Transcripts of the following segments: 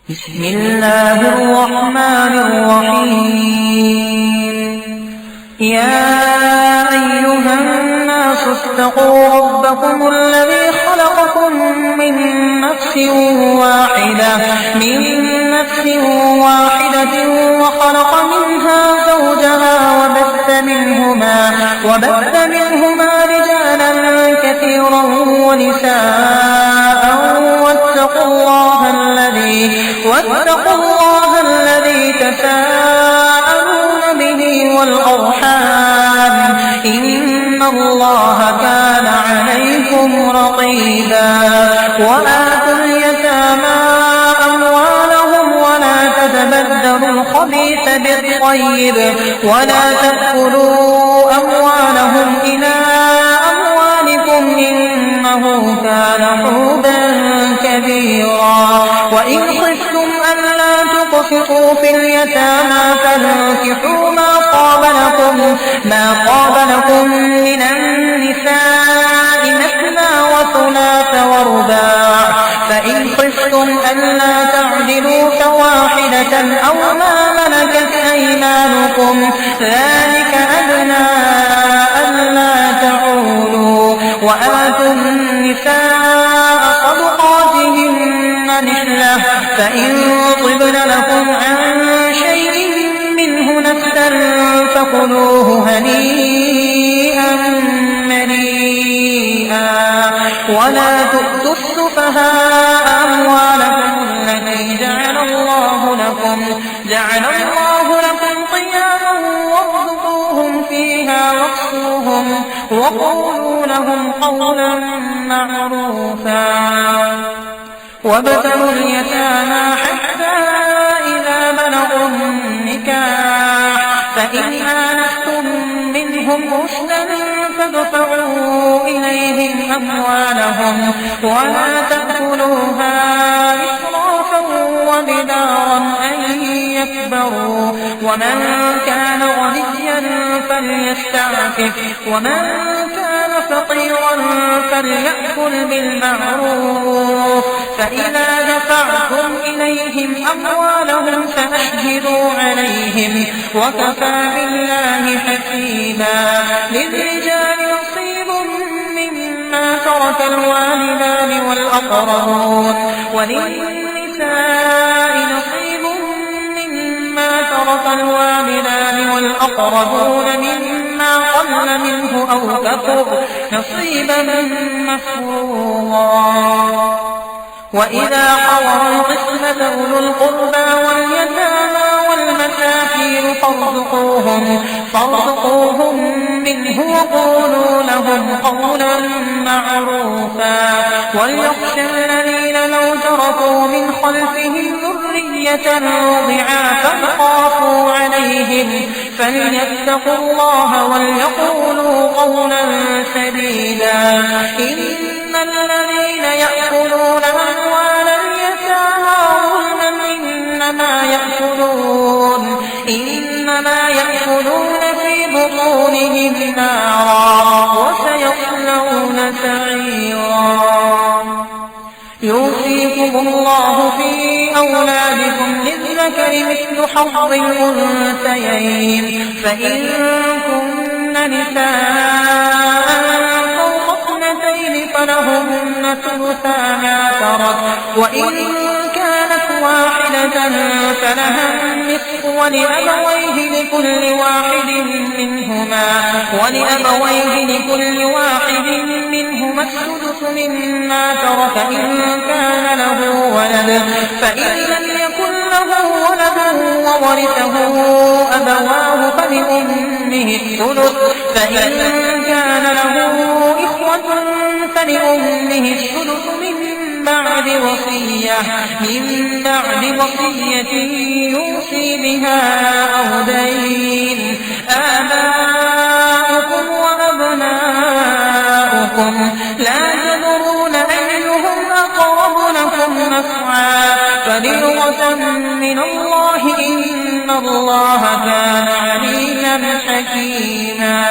بسم الله الرحمن الرحيم يا أيها الناس اتقوا ربكم الذي خلقكم من نفس واحدة وخلق منها زوجها وبث منهما رجالا كثيرا ونساء واتقوا الله الذي تساءلون به والأرحام إن الله كان عليكم رقيبا وآتوا اليتامى أموالهم ولا تتبدلوا الخبيث بالطيب ولا تأكلوا أموالهم إلى أموالكم إنه كان حوبا كبيرا وإن خفتم ألا تقسطوا في اليتامى فانكحوا ما طاب لكم من النساء مثنى وثلاث ورباع فإن خفتم ألا تعدلوا فواحدة أو ما ملكت أيمانكم ذلك أدنى ألا تعولوا وآتوا النساء صدقاتهن نحلة فإن طبن لكم عن شيء منه نفسا فكلوه هنيئا مريئا ولا تؤتوا السفهاء أموالكم التي جعل الله لكم قياما وارزقوهم فيها واكسوهم وقولوا لهم قولا معروفا وابتلوا اليتامى حتى إذا بلغوا النكاح فإن آنستم منهم رشدا فادفعوا إليهم أموالهم ولا تأكلوها إسرافا وبدارا أن يكبروا ومن كان غنيا فليستعفف ومن كان فقيرا فليأكل بالمعروف فإذا دفعتم إليهم أموالهم فأشهدوا عليهم وكفى بالله حسيبا للرجال نصيب مما ترك الوالدان والأقربون وللنساء نصيب مما ترك الوالدان والأقربون مما قل منه أو كثر نصيبا مفروضا وإذا حضر القسمة أولو القربى واليتامى والمساكين فارزقوهم منه وقولوا لهم قولا معروفا وليخشى الذين لو تركوا من خلفهم ذرية ضعافا خافوا عليهم فليتقوا الله وليقولوا قولا سديدا إن الذين يأكلون أموال اليتامى ظلما إنما يأكلون في بطونهم نارا وسيصلون سعيرا يوصيكم الله في أولادكم للذكر مثل حظ الأنثيين فإن كن نساء فوق اثنتين فلهن ثلثا ما ترك وإن كانت واحدة فلها النصف ولأبويه لكل واحد منهما السدس مما ترك إن كان له ولد فإن لم يكن له ولد وورثه أبواه فلأمه الثلث فإن كان له إخوة فلأمه الثلث من بعد وصية يوصي بها أو دين آباؤكم وأبناؤكم لا تدرون أيهم أقرب لكم نفعا فريضة من الله إن الله كان عليما حكيما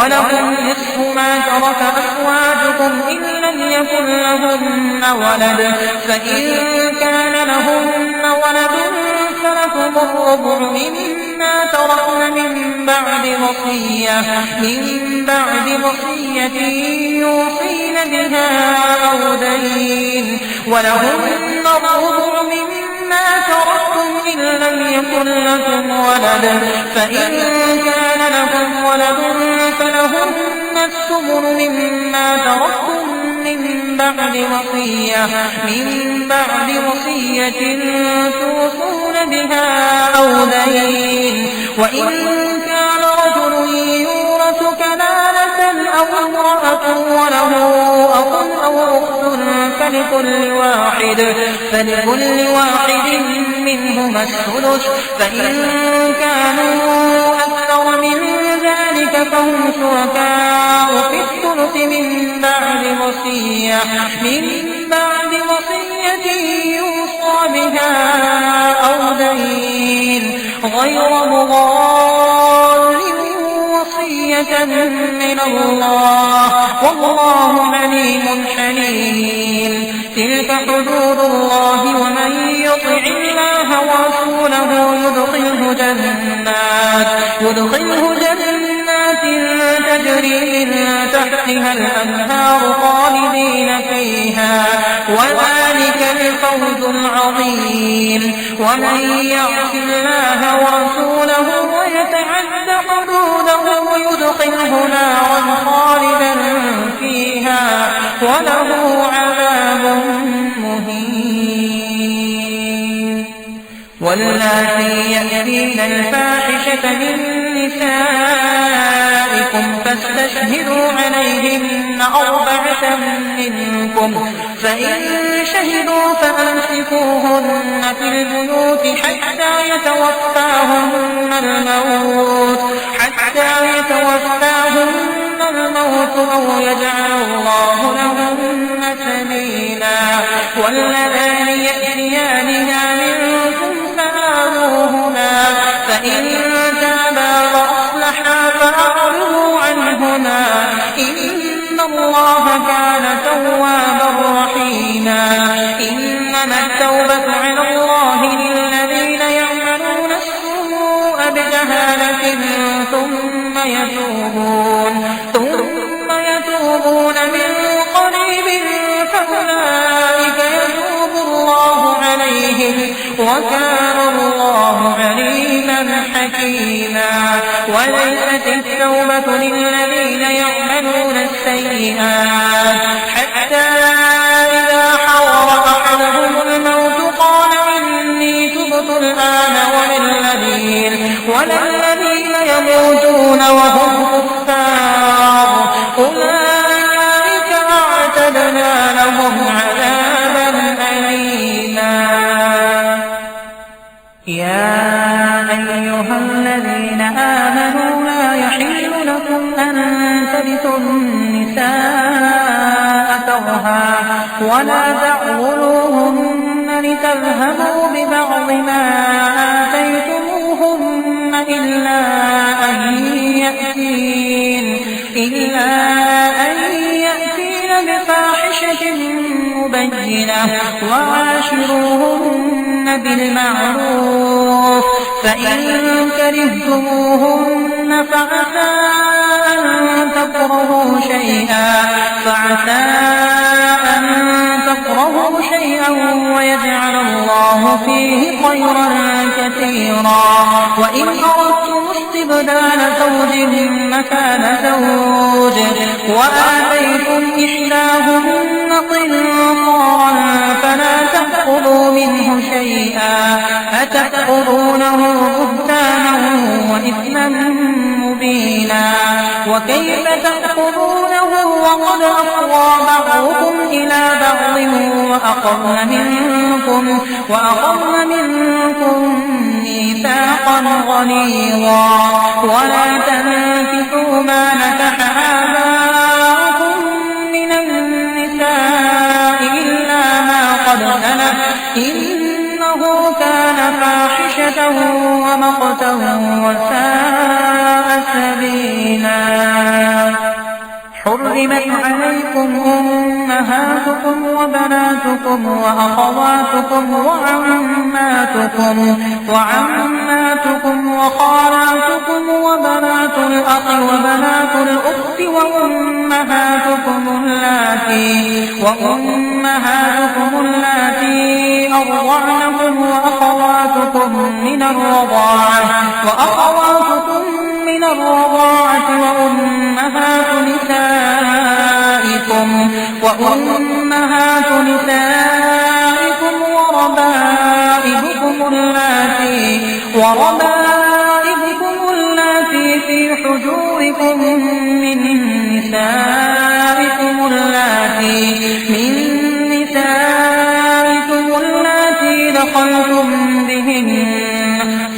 ولكم نصف ما ترك أزواجكم إن لم يكن لهن ولد فإن كان لهن ولد فلكم الربع مما تركن من بعد وصية يوصين بها أو دين ولهن الربع مما تركتم إن لم يكن لكم ولد فإن كان لكم ولد فلهن الثمن مما تركتم من بعد وصية توصون بها أو دين وإن كان رجل يورث كلالة أو امرأة وله أخ أو أخت فلكل واحد منهما الثلث فإن كانوا أكثر من ذلك فهم شركاء في الثلث من بعد وصية يوصى بها أو دين غير مضار وصية من الله والله عليم حليم تلك حدود الله ومن يطع الله ورسوله يدخله جنات تجري من تحتها الأنهار خالدين فيها وذلك الفوز العظيم ومن يعص الله ورسوله ويتعد حدوده يدخله نارا خالدا فيها وله عذاب مهين واللاتي يأتين الفاحشة من نسائكم فاستشهدوا عليهن 4 منكم فإن شهدوا فأمسكوهن في البيوت حتى يتوفاهن الموت أو يجعل الله لهن سبيلا واللذان يأتيانها منكم فآذوهما فإن تابا وأصلحا فأعرضوا عنهما إن الله كان توابا رحيما إنما التوبة على الله للذين يعملون السوء بجهالة ثم يتوبون من قريب فأولئك يتوب الله عليهم وكان الله عليما حكيما وليست التوبة للذين يعملون السيئات حتى إذا حضر أحدهم الموت قال إني تبت الآن وللذين يموتون وهم كفار أولئك أعتدنا لهم عذابا أليما يا أيها الذين آمنوا لا يحل لكم أن ترثوا النساء كرها ولا تعضلوهن لتذهبوا ببعض ما آتيتموهن إلا أن يأتين بفاحشة مبينة وعاشروهن بالمعروف فإن كرهتموهن فعسى أن تكرهوا شيئا ويجعل الله فيه خيرا كثيرا وإن أردتم استبدال زوج مكان زوج وآتيتم إحداهن قنطارا فلا تأخذوا منه شيئا أتأخذونه بهتانا وإثما مبينا وكيف تأخذونه وقد أفضى بعضكم إلى بعض وأخذن منكم ميثاقا غليظا ولا تنكحوا ما نكح آباؤكم من النساء إلا ما قد سلف إنه كان فاحشة ومقتا وساء سبيلا حرمت عليكم أمهاتكم وبناتكم وأخواتكم وعماتكم وخالاتكم وبنات الأخ وبنات الأخت وأمهاتكم اللاتي أرضعنكم وأخواتكم من الرضاعة وأمهات نسائكم وربائبكم اللاتي في حجوركم من نسائكم اللاتي دخلتم بهن،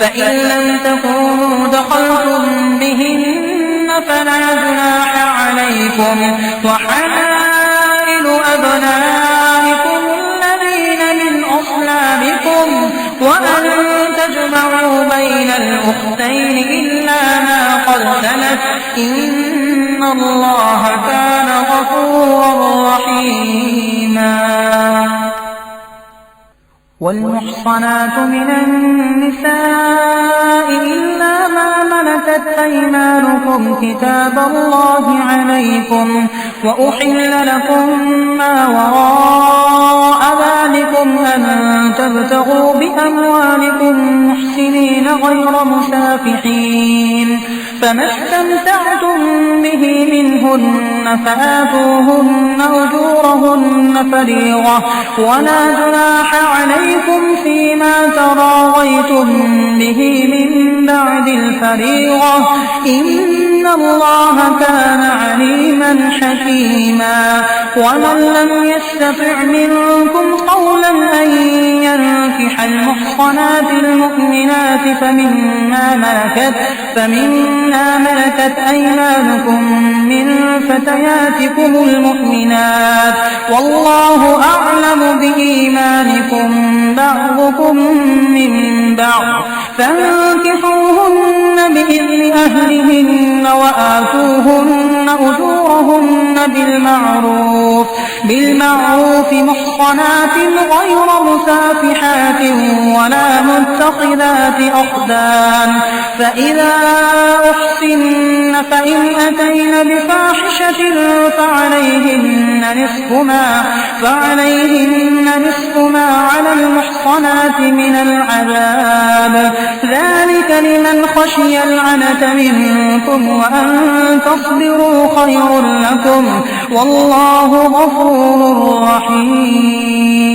فإن لم تكونوا دخلتم بهن فلا جناح عليكم، وحلائل أبنائكم الذين من أصلابكم، وأن تجمعوا بين الأختين إلا ما قد سلف، إن الله كان غفورا رحيما. والمحصنات من النساء إلا ما ملكت أيمانكم كتاب الله عليكم، وأحل لكم ما وراء ذلكم أن تبتغوا بأموالكم محسنين غير مسافحين، فما استمتعتم به منهن فآتوهن أجورهن فريضة، ولا جناح عليكم فيما تراضيتم به من بعد الفريضة، إن الله كان عليما حكيما. ومن لم يستطع منكم قولا أن ينكح المحصنات المؤمنات فمما ملكت أيمانكم من فتياتكم المؤمنات، والله أعلم بإيمانكم بعضكم من بعض، فانكحوهن بإذن أهلهن وآتوهن أجورهن بالمعروف محصنات غير مسافحات ولا متخذات أخدان، فإذا أحصن فإن أتين بفاحشة فعليهن نصف ما على المحصنات من العذاب، ذلك لمن خشي العنة منكم، وأن تصبروا خير لكم، والله غفور رحيم.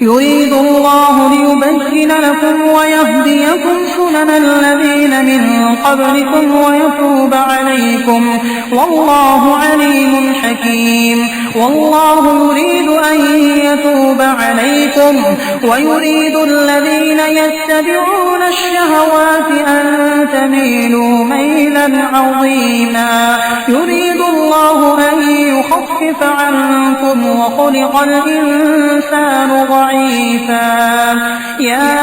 يريد الله ليبين لكم ويهديكم سنن الذين من قبلكم ويتوب عليكم، والله عليم حكيم. والله يريد أن يتوب عليكم ويريد الذين يتبعون الشهوات أن تميلوا ميلا عظيما. يريد الله أن يخفف عنكم وخلق الإنسان ضعيفا. يا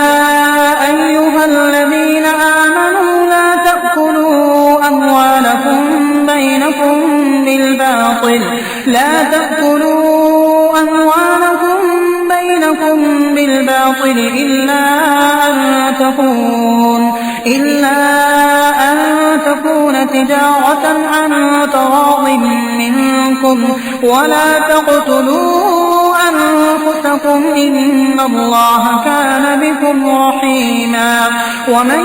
أيها الذين آمنوا لا تأكلوا أموالكم بينكم بالباطل إلا أن تكون تجارة عن تراض منكم، ولا تقتلوا أنفسكم إن الله كان بكم رحيما. ومن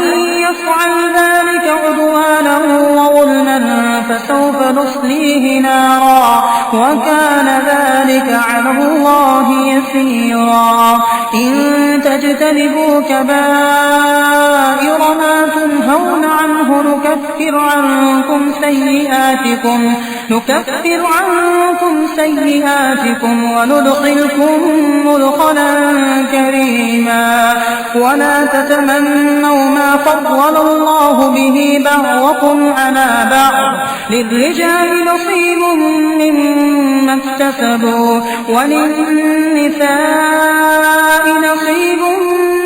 يفعل ذلك عدوانا وظلما فسوف نصليه نارا، وكان ذلك على الله يسيرا. إن تجتنبوا كبائر ما تنهون عنه نكفر عنكم سيئاتكم وندخلكم مدخلا كريما. ولا تتمنوا ما فضل الله به بعضكم على بعض، للرجال نصيب مما اكتسبوا وللنساء نصيب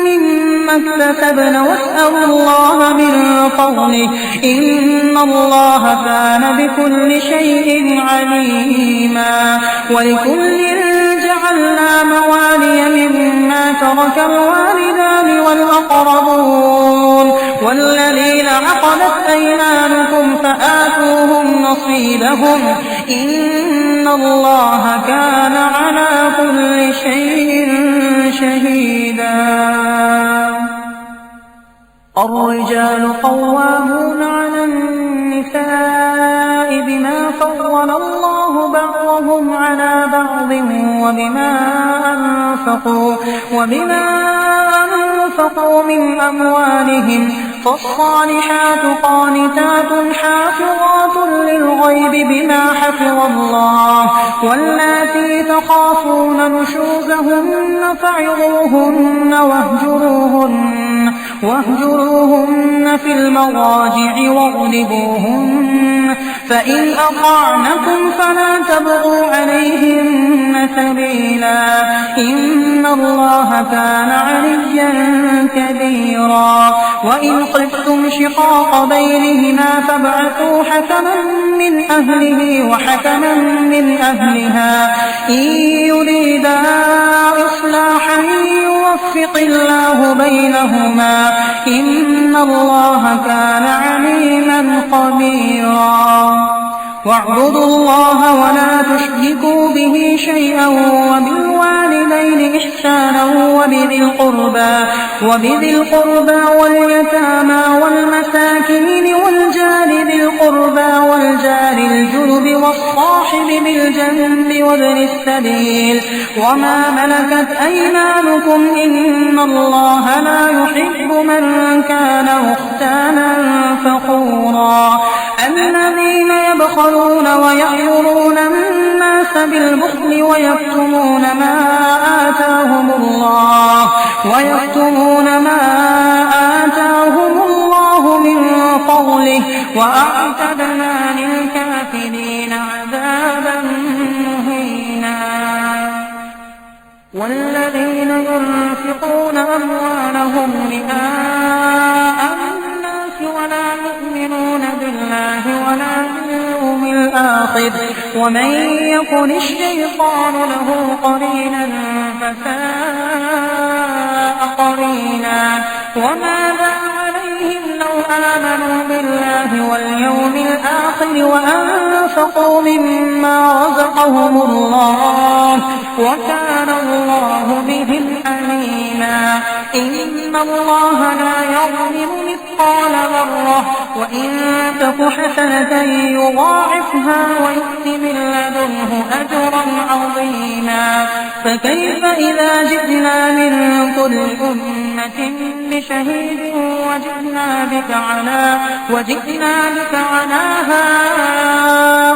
مما اكتسبن، واسألوا الله من فضله إن الله كان بكل شيء عليما ولكل جعلنا موالي مما ترك الوالدان والأقربون والذين عقدت أيمانكم فآتوهم نصيبهم إن الله كان على كل شيء شهيدا الرجال قوامون على النساء بما فضل الله بعضهم على بعض وبما أنفقوا من أموالهم فالصالحات قانتات حافظات للغيب بما حفظ الله واللاتي تخافون نشوزهن فعظوهن واهجروهن في المضاجع واضربوهن فإن أطعنكم فلا تبغوا عليهن سبيلا إن الله كان عليا كبيرا وإن خفتم شقاق بينهما فابعثوا حكما من أهله وحكما من أهلها إن يريدا إصلاحا يوفق الله بينهما إن الله كان عليما خبيرا واعبدوا الله ولا تشركوا به شيئا وبالوالدين إحسانا وبذي القربى واليتامى والمساكين والجار ذي القربى والجار الجنب والصاحب بالجنب وابن السبيل وما ملكت أيمانكم إن الله لا يحب من كان مختالا فخورا الذين يبخلون ويأمرون الناس بالبخل ويكتمون ما آتاهم الله من فضله وأعتدنا للكافرين عذابا مهينا والذين ينفقون أموالهم رئاء الناس ولا يؤمنون بالله ولا باليوم الآخر ومن يكن الشيطان له قرينا فساء قرينا وماذا عليهم لو آمنوا بالله واليوم الآخر وأنفقوا مما رزقهم الله وكان الله بهم عليما إن الله لا يظلم مثقال ذرة وإن تك حسنة يضاعفها ويؤت من لدنه أجرا عظيما فكيف إذا جئنا من كل أمة بشهيد وجئنا بك على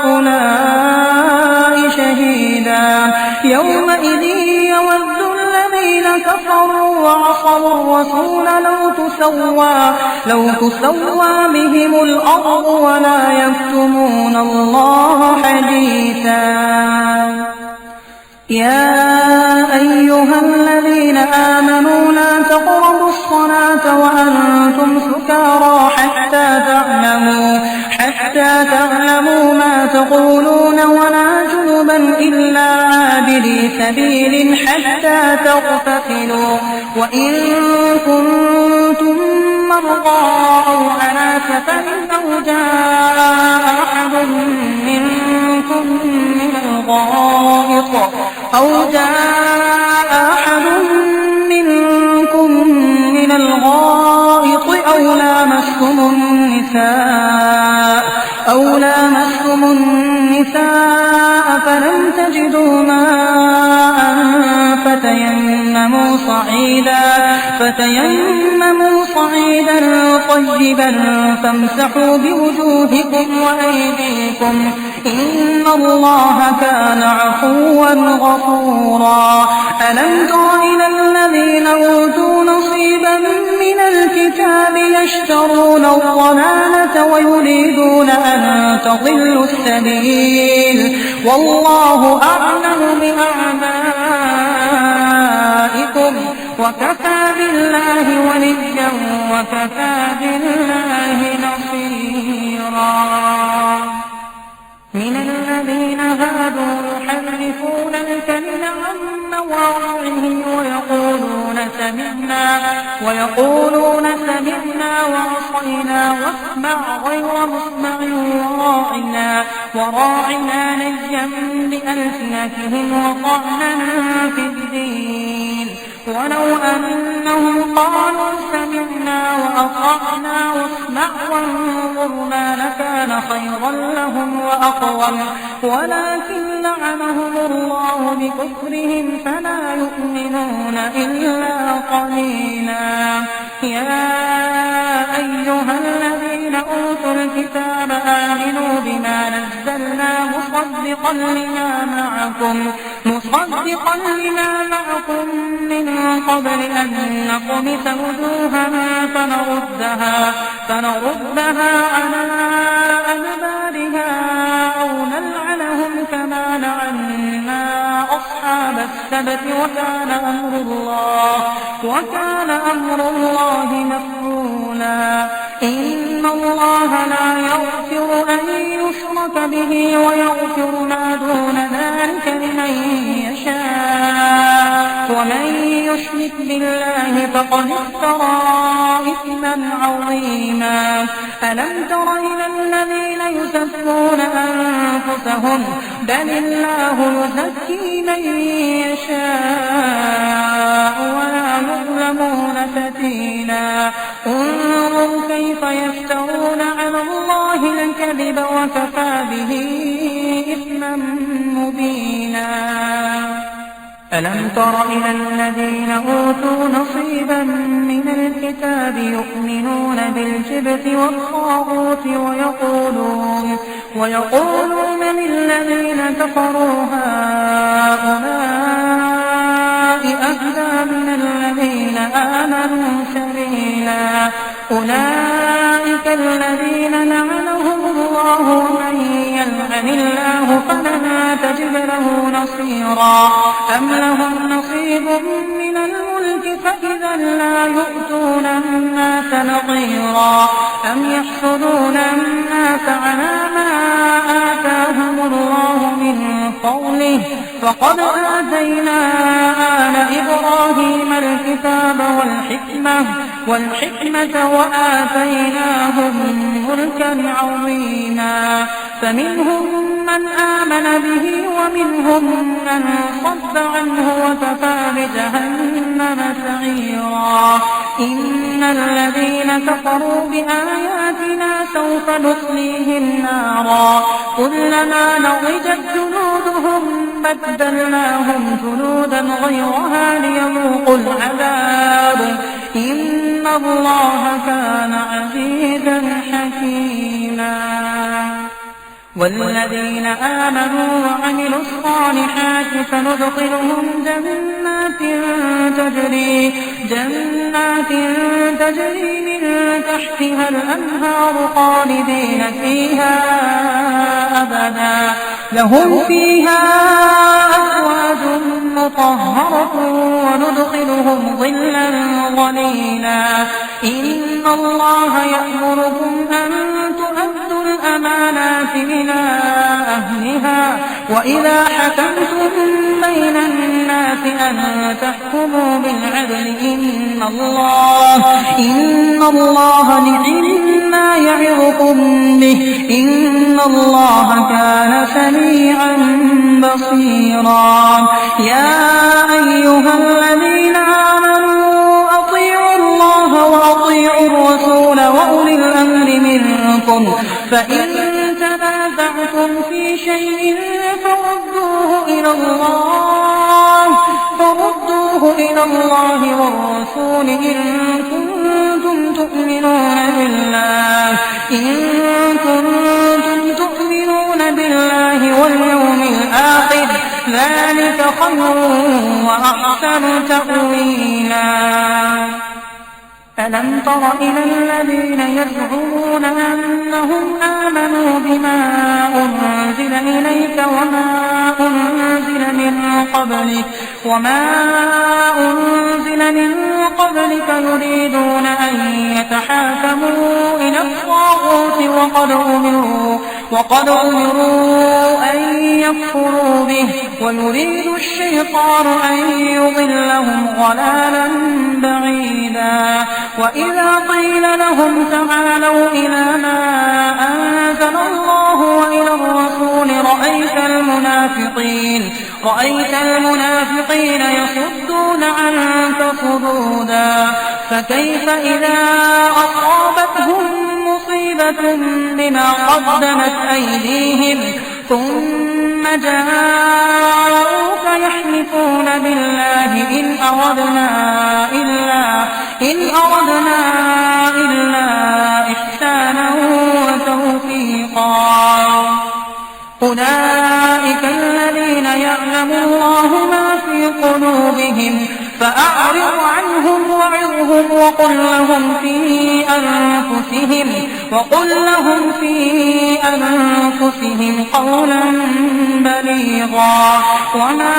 هؤلاء شهيدا يومئذ يود الذين كفروا وعصوا الرسول لو تسوى بهم الأرض ولا يكتمون الله حديثا يا أيها الذين آمنوا لا تقربوا الصلاة وأنتم سكارى حتى تعلموا ما تقولون ولا جنبا إلا عابري سبيل حتى تغتسلوا وإن كنتم مرضى أو على سفر أو جاء أحد منكم من الغائط أو لامستم النساء فلم تجدوا ماء فتيمموا صعيدا طيبا فامسحوا بوجوهكم وأيديكم إن الله كان عفوا غفورا ألم تر إلى الذين أوتوا نصيبا من الكتاب يشترون الضلالة ويريدون أن تضلوا السبيل والله أعلم بأعمالكم وكفى بالله وليا وكفى بالله نصيرا. من الذين هادوا يحرفون الكلم عن مواضعه ويقولون سمعنا وعصينا واسمع غير مسمع وراعنا ليا بألسنتهم وطعنا في الدين. ولو أنهم قالوا سمعنا وأطعنا واسمع وانظرنا لكان خيرا لهم وأقوم، ولكن لعنهم الله بكفرهم فلا يؤمنون إلا قليلا. يا أيها الذين أوتوا الكتاب آمنوا بما نزلنا مصدقا لما معكم من قبل أن نطمس وجوها فنردها على أدبارها أو نلعنهم كما لعنا أصحاب السبت وكان أمر الله مفعولا. إن الله لا يغفر أن يشرك به ويغفر ما دون ذلك لمن يشاء، ومن يشرك بالله فقد افترى إثما عظيما. ألم تر إلى الذين يزكون أنفسهم بل الله يزكي من يشاء ولا يظلمون فتيلا. انظر كيف يفترون على الله الكذب وكفى به إثما مبينا. ألم تر إلى الذين أوتوا نصيبا من الكتاب يؤمنون بالجبت والطاغوت ويقولون للذين كفروا هؤلاء أهدى من الذين آمنوا سبيلا. أولئك الذين لعنهم الله ومن يلعن الله فلن تجد له نصيرا. أم لهم نصيب من الملك فإذا لا يؤتون الناس نقيرا. أم يحسدون الناس على ما آتاهم الله من فضله فقد آتينا آل إبراهيم الكتاب والحكمة وآتيناهم ملكا عظيما. فمنهم من آمن به ومنهم من صد عنه وكفى بجهنم سعيرا. إن الذين كفروا بآياتنا سوف نصليهم نارا كلما نضجت جلودهم بدلناهم جلودا غيرها ليذوقوا العذاب إن الله كان عزيزا حكيما. والذين آمنوا وعملوا الصالحات فندخلهم جنات تجري من تحتها الأنهار خالدين فيها أبدا لهم فيها أزواج مطهرة وندخلهم ظلا ظليلا. إن الله يأمركم أن تؤدوا الأمانات إلى أهلها وإذا حكمتم بين الناس أن تحكموا بالعدل إن الله نعم ما يعظكم به إن الله كان سميعا بصيرا. يا أيها الذين آمنوا أطيعوا الله وأطيعوا الرسول وأولي الأمر منكم فإن تنازعتم في شيء فردوه إلى الله والرسول إن كنتم تؤمنون بالله واليوم الآخر ذلك خير وأحسن تأويلا. ألم تر إلى الذين يزعمون أنهم آمنوا بما أنزل إليك وما أنزل من قبلك يريدون أن يتحاكموا إلى الطاغوت وقد أمروا أن يكفروا به ويريد الشيطان أن يضلهم ضلالا بعيدا وإذا قيل لهم تعالوا إلى ما أنزل الله وإلى الرسول رأيت المنافقين يصدون عنك صدودا فكيف إذا أصابتهم مصيبة بما قدمت أيديهم ثم جاءوك يحلفون بالله إن أردنا إلا إحسانا وتوفيقا أولئك الذين يعلم الله ما في قلوبهم فأعرض عنهم وعظهم وقل لهم في أنفسهم قولا بليغا وما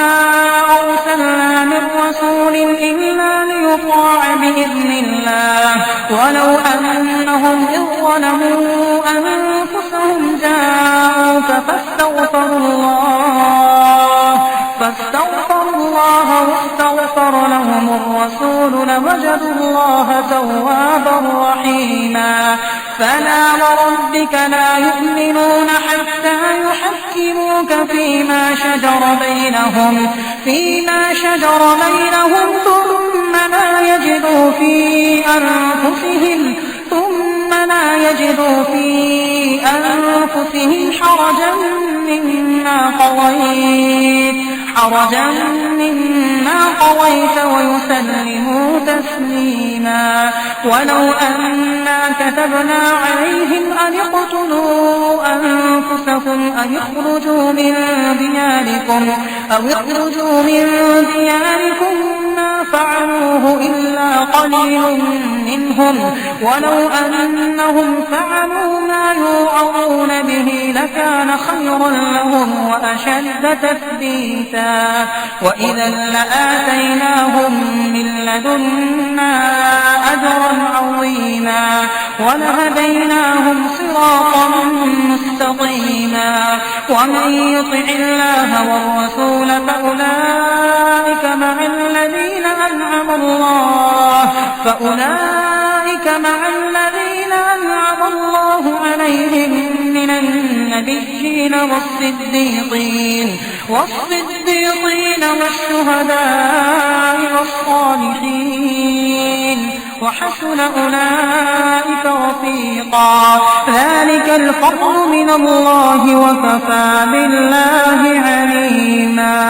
أرسلنا من رسول إلا ليطاع بإذن الله ولو أنهم إذ ظلموا أنفسهم جاءوك فاستغفروا الله واستغفر لهم الرسول لوجدوا الله توابا رحيما فلا وربك لا يؤمنون حتى يحكموك فيما شجر بينهم ثم لا يجدوا في أنفسهم حرجا مما قضيت ويسلموا تسليما ولو أنا كتبنا عليهم أن اقتلوا أنفسكم أو اخرجوا من دياركم ما فعلوه إلا قليل منهم ولو أنهم فعلوا ما يوعظون به لكان خيرا لهم وأشد تثبيتا وإذا لآتيناهم من لدنا أجرا عظيما ولهديناهم صراطا مستقيما ومن يطع الله والرسول فأولئك مع الذين أنعم الله عليهم من النبيين والصديقين والشهداء والصالحين وحسن أولئك رفيقا ذلك الفضل من الله وكفى بالله عليما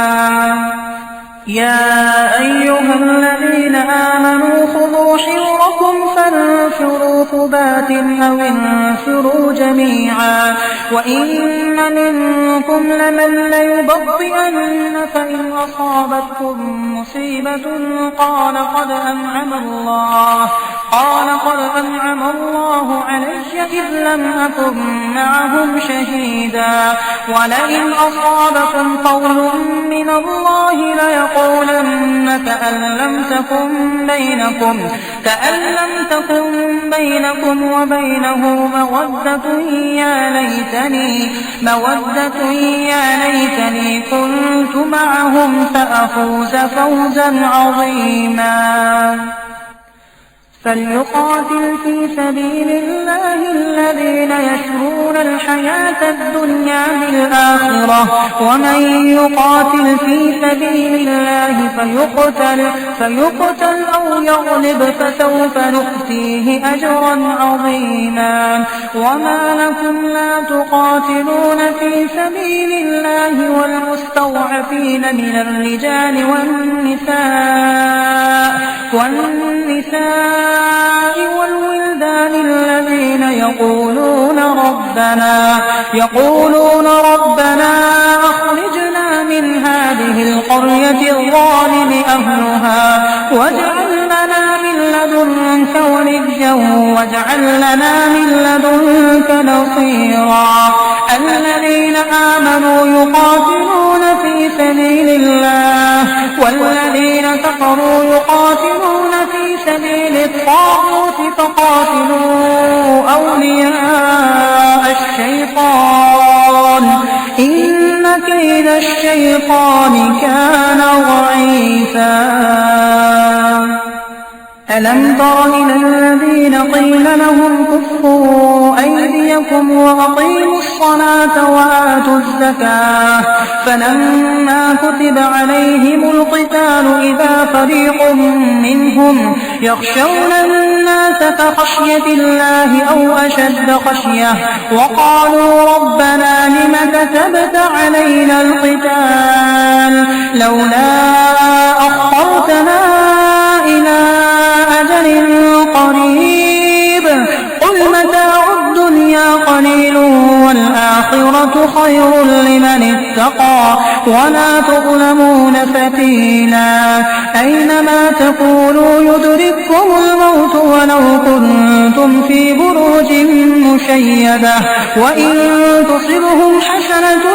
يا أيها الذين آمنوا خذوا حذركم فانفروا ثبات أو انفروا جميعا وإن منكم لمن ليبطئن فإن أصابتكم مصيبة قال قد أنعم الله علي إذ لم أكن معهم شهيدا ولئن أصابكم قول من الله ليقولن كأن لم تكن بينكم وبينه مودة يا ليتني كنت معهم فأفوز فوزا عظيما فليقاتل في سبيل الله الذين يشرون الحياة الدنيا بالآخرة ومن يقاتل في سبيل الله فيقتل أو يغلب فسوف نؤتيه أجرا عظيما وما لكم لا تقاتلون في سبيل الله والمستضعفين من الرجال والنساء والولدان الذين يقولون ربنا أخرجنا من هذه القرية الظالم أهلها واجعل لنا من لدنك وليا واجعل لنا من لدنك نصيرا الذين آمنوا يقاتلون في سبيل الله والذين كفروا يقاتلون في سبيل الشيطان كان ضعيفا. ألم تر إلى الذين قيل لهم كفوا أيديكم وأقيموا الصلاة وآتوا الزكاة فلما كتب عليهم القتال إذا فريق منهم يخشون الناس كخشية الله أو أشد خشية وقالوا ربنا لم كتبت علينا القتال لولا أخرتنا إلى أجل قريب قل متاع الدنيا قليل والآخرة خير لمن اتقى ولا تظلمون فتيلا أينما تكونوا يدرككم الموت ولو كنتم في بروج مشيدة وإن تصبهم حسنة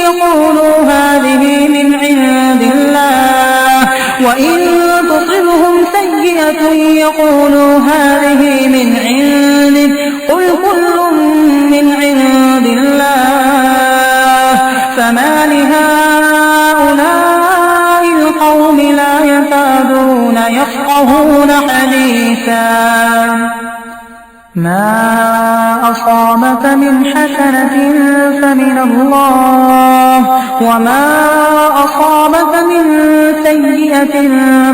يقولوا هذه من عند الله وإن تصبهم سيئة يقولوا هذه من عندك قل كل من عند الله فما لهؤلاء القوم لا يكادون يفقهون حديثا. ما أصابك من حسنة فمن الله وما أصابك من سيئة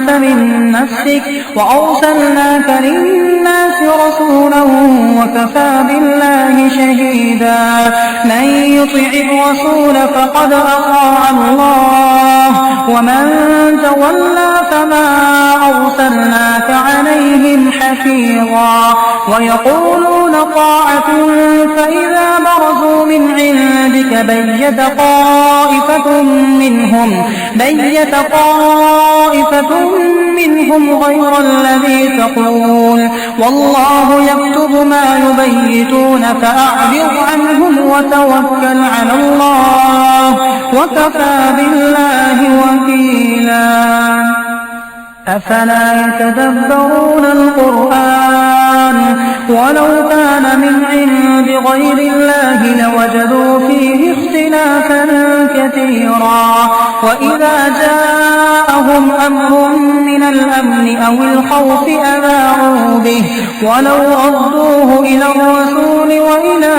فمن نفسك وأرسلناك للناس رسولا وكفى بالله شهيدا. من يطع الرسول فقد أطاع الله ومن تولى فما أرسلناك عليهم حفيظا. ويقولون طاعة فإذا برزوا من عندك بيت طائفة منهم غير الذي تقول والله يكتب ما يبيتون فأعرض عنهم وتوكل على الله وكفى بالله وكيلا. أفلا يتدبرون القرآن ولو كان من عند غير الله لوجدوا فيه اختلافا كثيرا. وإذا جاءهم أمر من الأمن أو الخوف أذاعوا به ولو ردوه إلى الرسول وإلى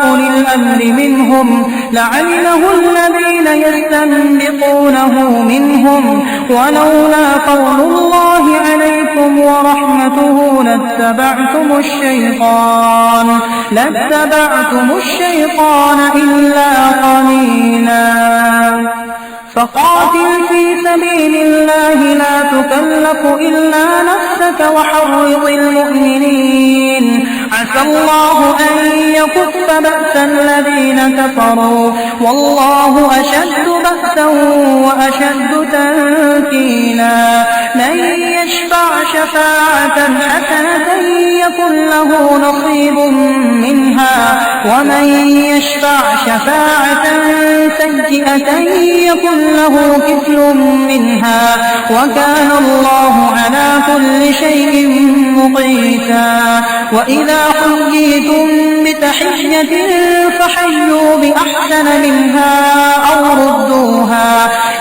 أولي الأمر منهم لعلمه الذين يستنبطونه منهم ولولا فضل الله عليكم ورحمته لاتبعتم الشيطان إلا قليلا. فقاتل في سبيل الله لا تكلف إلا نفسك وحرض المؤمنين عسى الله أن يكف بأس الذين كفروا والله أشد بأسا وأشد تنكيلا. من يشفع شفاعة حسنة يكن له نصيب منها ومن يشفع شفاعة سيئة يكن له كفل منها وكان الله على كل شيء مقيتا. وإذا حييتم بتحية فحيوا بأحسن منها أو ردوها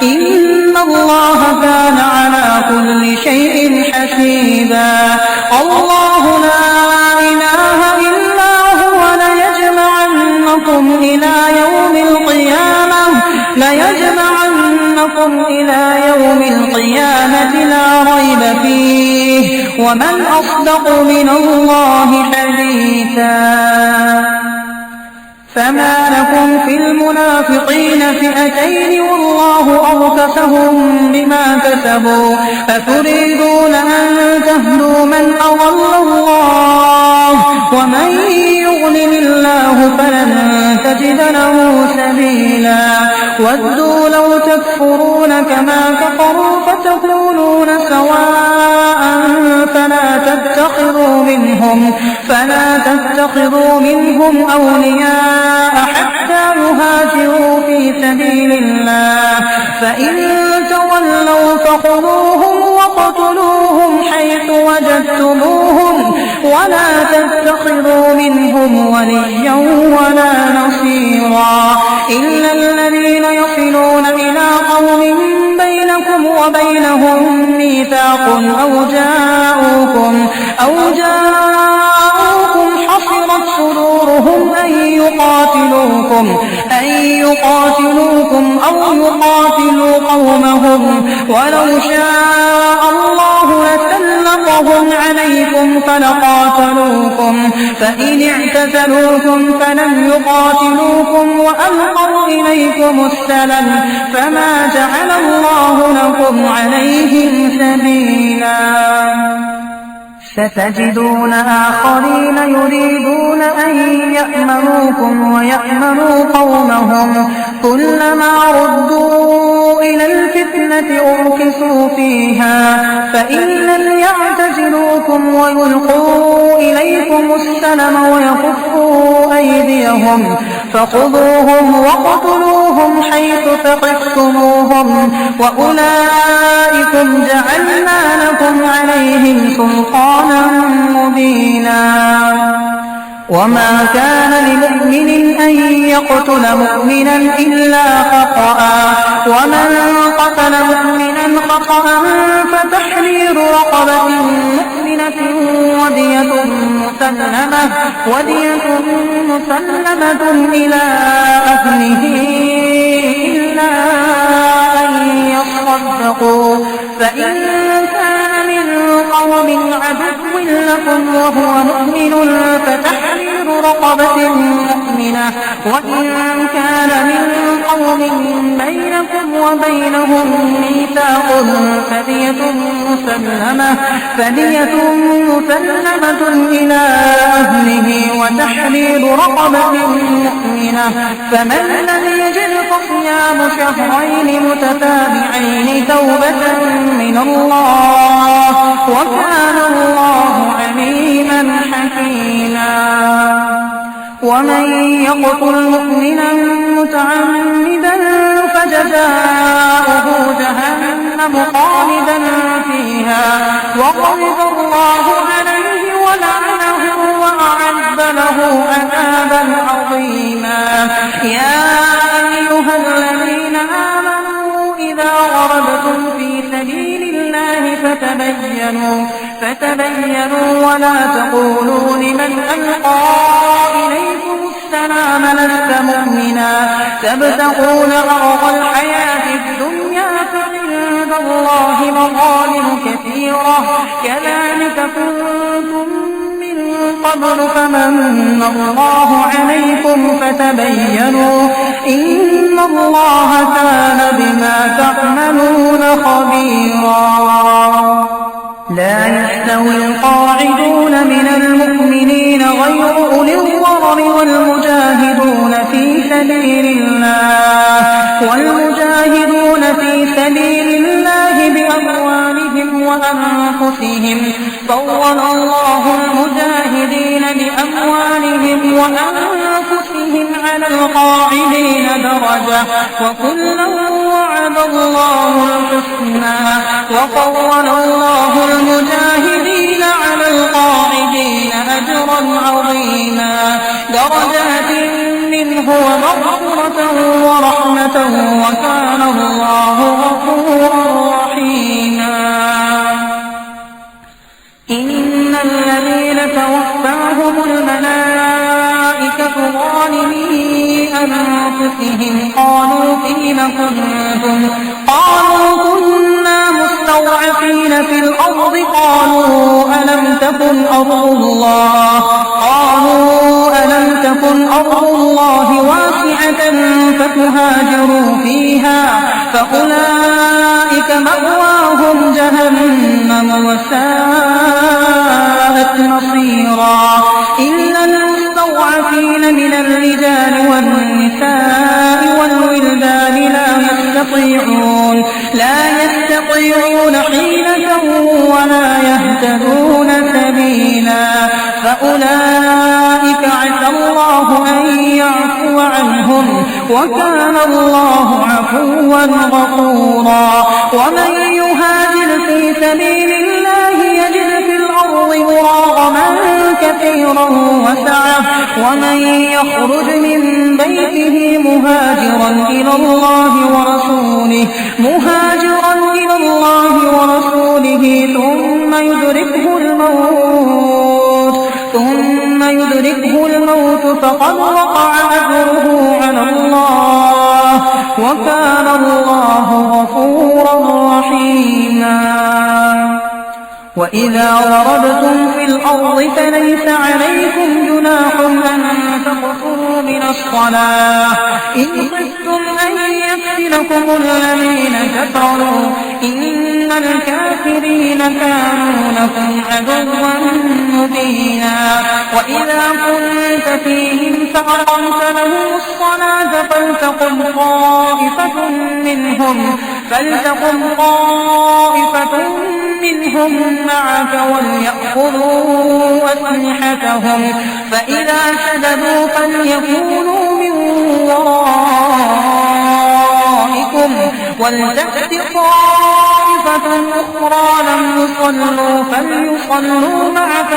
إن الله كان على كل شيء حسيبا. الله لا إله إلا هو ليجمعنكم إلى يوم القيامة لا ريب فيه ومن أصدق من الله حديثا. فما لكم في المنافقين فئتين والله أركسهم بما كسبوا أتريدون أن تهدوا من أضل الله ومن يضلل الله فلن تجد له سبيلا. ودوا لو تكفرون كما كفروا فتكونون سواء فلا تتخذوا منهم أولياء حتى يهاجروا في سبيل الله فإن تولوا فخذوهم واقتلوهم حيث حيث وجدتموهم ولا تتخذوا منهم وليا ولا نصيرا إلا الذين يصلون إلى قوم بينكم وبينهم ميثاق أو جاءوكم حصرت صدورهم أن يقاتلوكم أو يقاتلوا قومهم ولو شاء الله لسلطهم عليكم فلقاتلوكم فإن اعتزلوكم فلم يقاتلوكم وألقوا إليكم السلم فما جعل الله لكم عليهم سبيلا ستجدون آخرين يريدون أن يأمنوكم ويأمنوا قومهم كلما ردوا إلى الفتنة أركسوا فيها فإن لم يعتزلوكم ويلقوا إليكم السلم ويكفوا أيديهم فخذوهم وقتلوهم حيث ثقفتموهم وأولئكم جعلنا لكم عليهم سلطانا مبينا وما كان لمؤمن أن يقتل مؤمنا إلا خطأ ومن قتل مؤمنا خطأ فتحرير رقبة مؤمنة ودية مسلمة إلى أهله إلا أن يصدقوا فإن كان من قوم عدو لكم وهو مؤمن فتحرير رقبة مؤمنة وإن كان من قوم بينكم وبينهم ميثاق فدية مسلمة إلى أهله وتحرير رقبة مؤمنة فمن لم يجد فصيام شهرين متتابعين توبة من الله وكان الله عليما حكيما ومن يقتل مؤمنا متعمدا فجزاؤه جهنم خالدا فيها وغضب الله عليه ولعنه وأعد له عذابا عظيما يا أيها الذين آمنوا إذا ضربتم في سبيل الله فتبينوا ولا تقولوا لمن ألقى إليكم السلام لست مؤمنا تبتغون عرض الحياة الدنيا فعند الله مغانم كثيرة كذلك كنتم من قبل فمن الله عليكم فتبينوا إن الله كان بما تعملون خبيرا لا يستوي القاعدون من المؤمنين غير أولي الضرر والمجاهدون في سبيل الله بأموالهم وأنفسهم فضل الله المجاهدين بأموالهم وأنفسهم على القاعدين درجة وكلا وعد الله الحسنى وفضل الله المجاهدين على القاعدين أجرا عظيما درجات منه ومغفرة ورحمة وكان الله غفورا رحيما إن الذين توفاهم الملائكة ظالمي أنفسهم قالوا فيم كنتم قالوا كنا مستضعفين في الأرض قالوا ألم تكن أرض الله واسعة فتهاجروا فيها فأولئك مأواهم جهنم وساءت مصيرا إلا المستضعفين من الرجال والنساء والولدان لا يستطيعون حيلة ولا يهتدون سبيلا فأولئك عسى الله أن يعفو عنهم وكان الله عفوا غفورا ومن يهاجر في سبيل الله يجد كثيرا وسعة ومن يخرج من بيته مهاجرا إلى الله ورسوله ثم يدركه الموت فقد وقع أجره على الله وكان الله غفورا رحيما وإذا ضربتم في الأرض فليس عليكم جناح أن تقصروا من الصلاة إن خفتم أن يفتنكم الذين كفروا إن الكافرين كانوا لكم عدوا مبينا وإذا كنت فيهم فأقمت لهم الصلاة فلتقم طائفة منهم معك وليأخذوا أسلحتهم فإذا سجدوا فليكونوا من ورائكم ولتأت طائفة أخرى لم يصلوا فليصلوا معك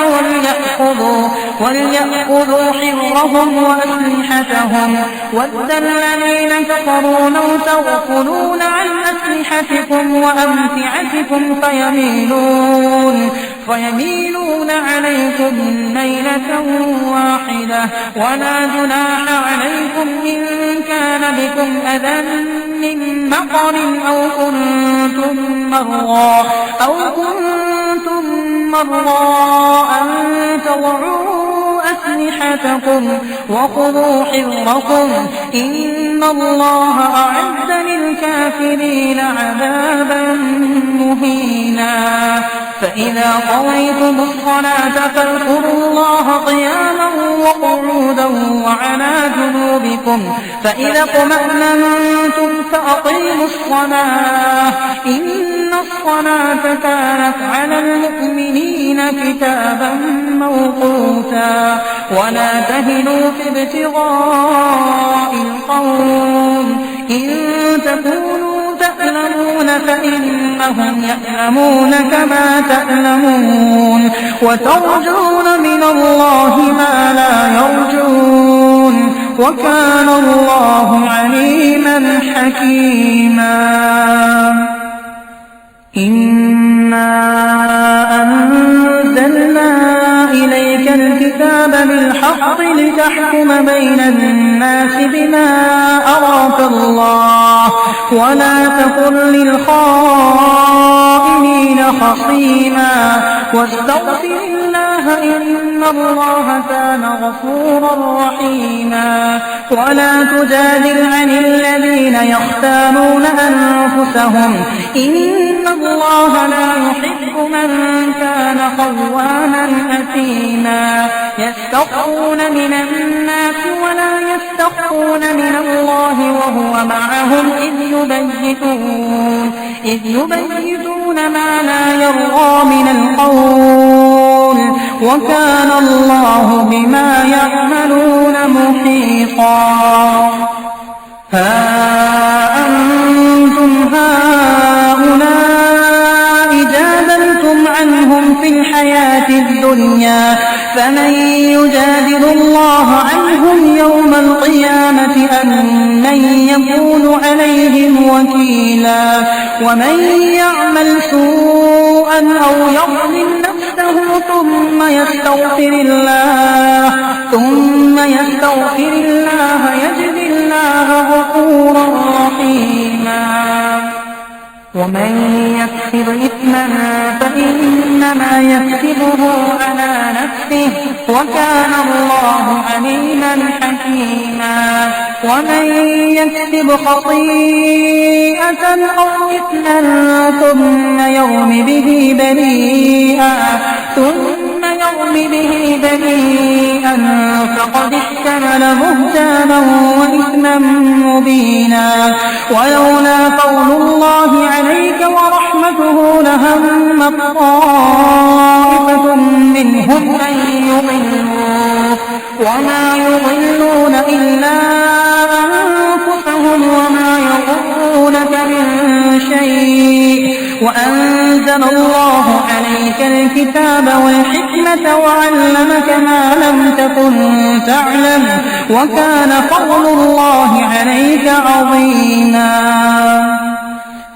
وليأخذوا حذرهم وأسلحتهم ود الذين كفروا لو تغفلون عن أسلحتكم وأمتعتكم فيميلون عليكم ميلة واحدة ولا جناح عليكم إن كان بكم أذى من مطر أو كنتم مرضى أن تضعوا أسلحتكم وخذوا حذركم إن الله أعد للكافرين عذابا مهينا فإذا قضيتم الصلاة فاذكروا الله قياما وقعودا وعلى جنوبكم فإذا اطمأننتم فأقيموا الصلاة إن الصلاة كانت على المؤمنين كتابا موقوتا ولا تهنوا في ابتغاء القوم إن تكونوا تألمون فإنهم يألمون كما تألمون وترجون من الله ما لا يرجون وكان الله عليما حكيما إنا أنزلنا إليك الكتاب بالحق لتحكم بين الناس بما أراك الله ولا تكن للخائنين خصيما واستغفر الله إن الله كان غفورا رحيما ولا تجادل عن الذين يختانون أنفسهم إن الله لا يحب من كان خوانا أثيما يستخفون من الناس ولا يستخفون من الله وهو معهم إذ يبيتون ما لا يرضى من القول وكان الله بما يعملون محيطا ها أنتم هؤلاء جادلتم عنهم في الحياة الدنيا فمن يجادل الله عنهم يوم القيامة أم من يكون عليهم وكيلا ومن يعمل سوءا أو يظلم نفسه ثم يستغفر الله يجد الله غفورا رحيما ومن يكسب إثما فإنما يكسبه على نفسه وكان الله عليما حكيما ومن يكسب خطيئة أو إثما ثم يرم به بريئا فقد احتمل بهتانا وإثما مبينا ولولا قول الله عليك ورحمته لهم طائفة منهم أن يضلوك وما يضلون إلا أنفسهم وما يضرونك من شيء وأنزل الله عليك الكتاب الكتاب والحكمة وعلمك ما لم تكن تعلم وكان فضل الله عليك عظيما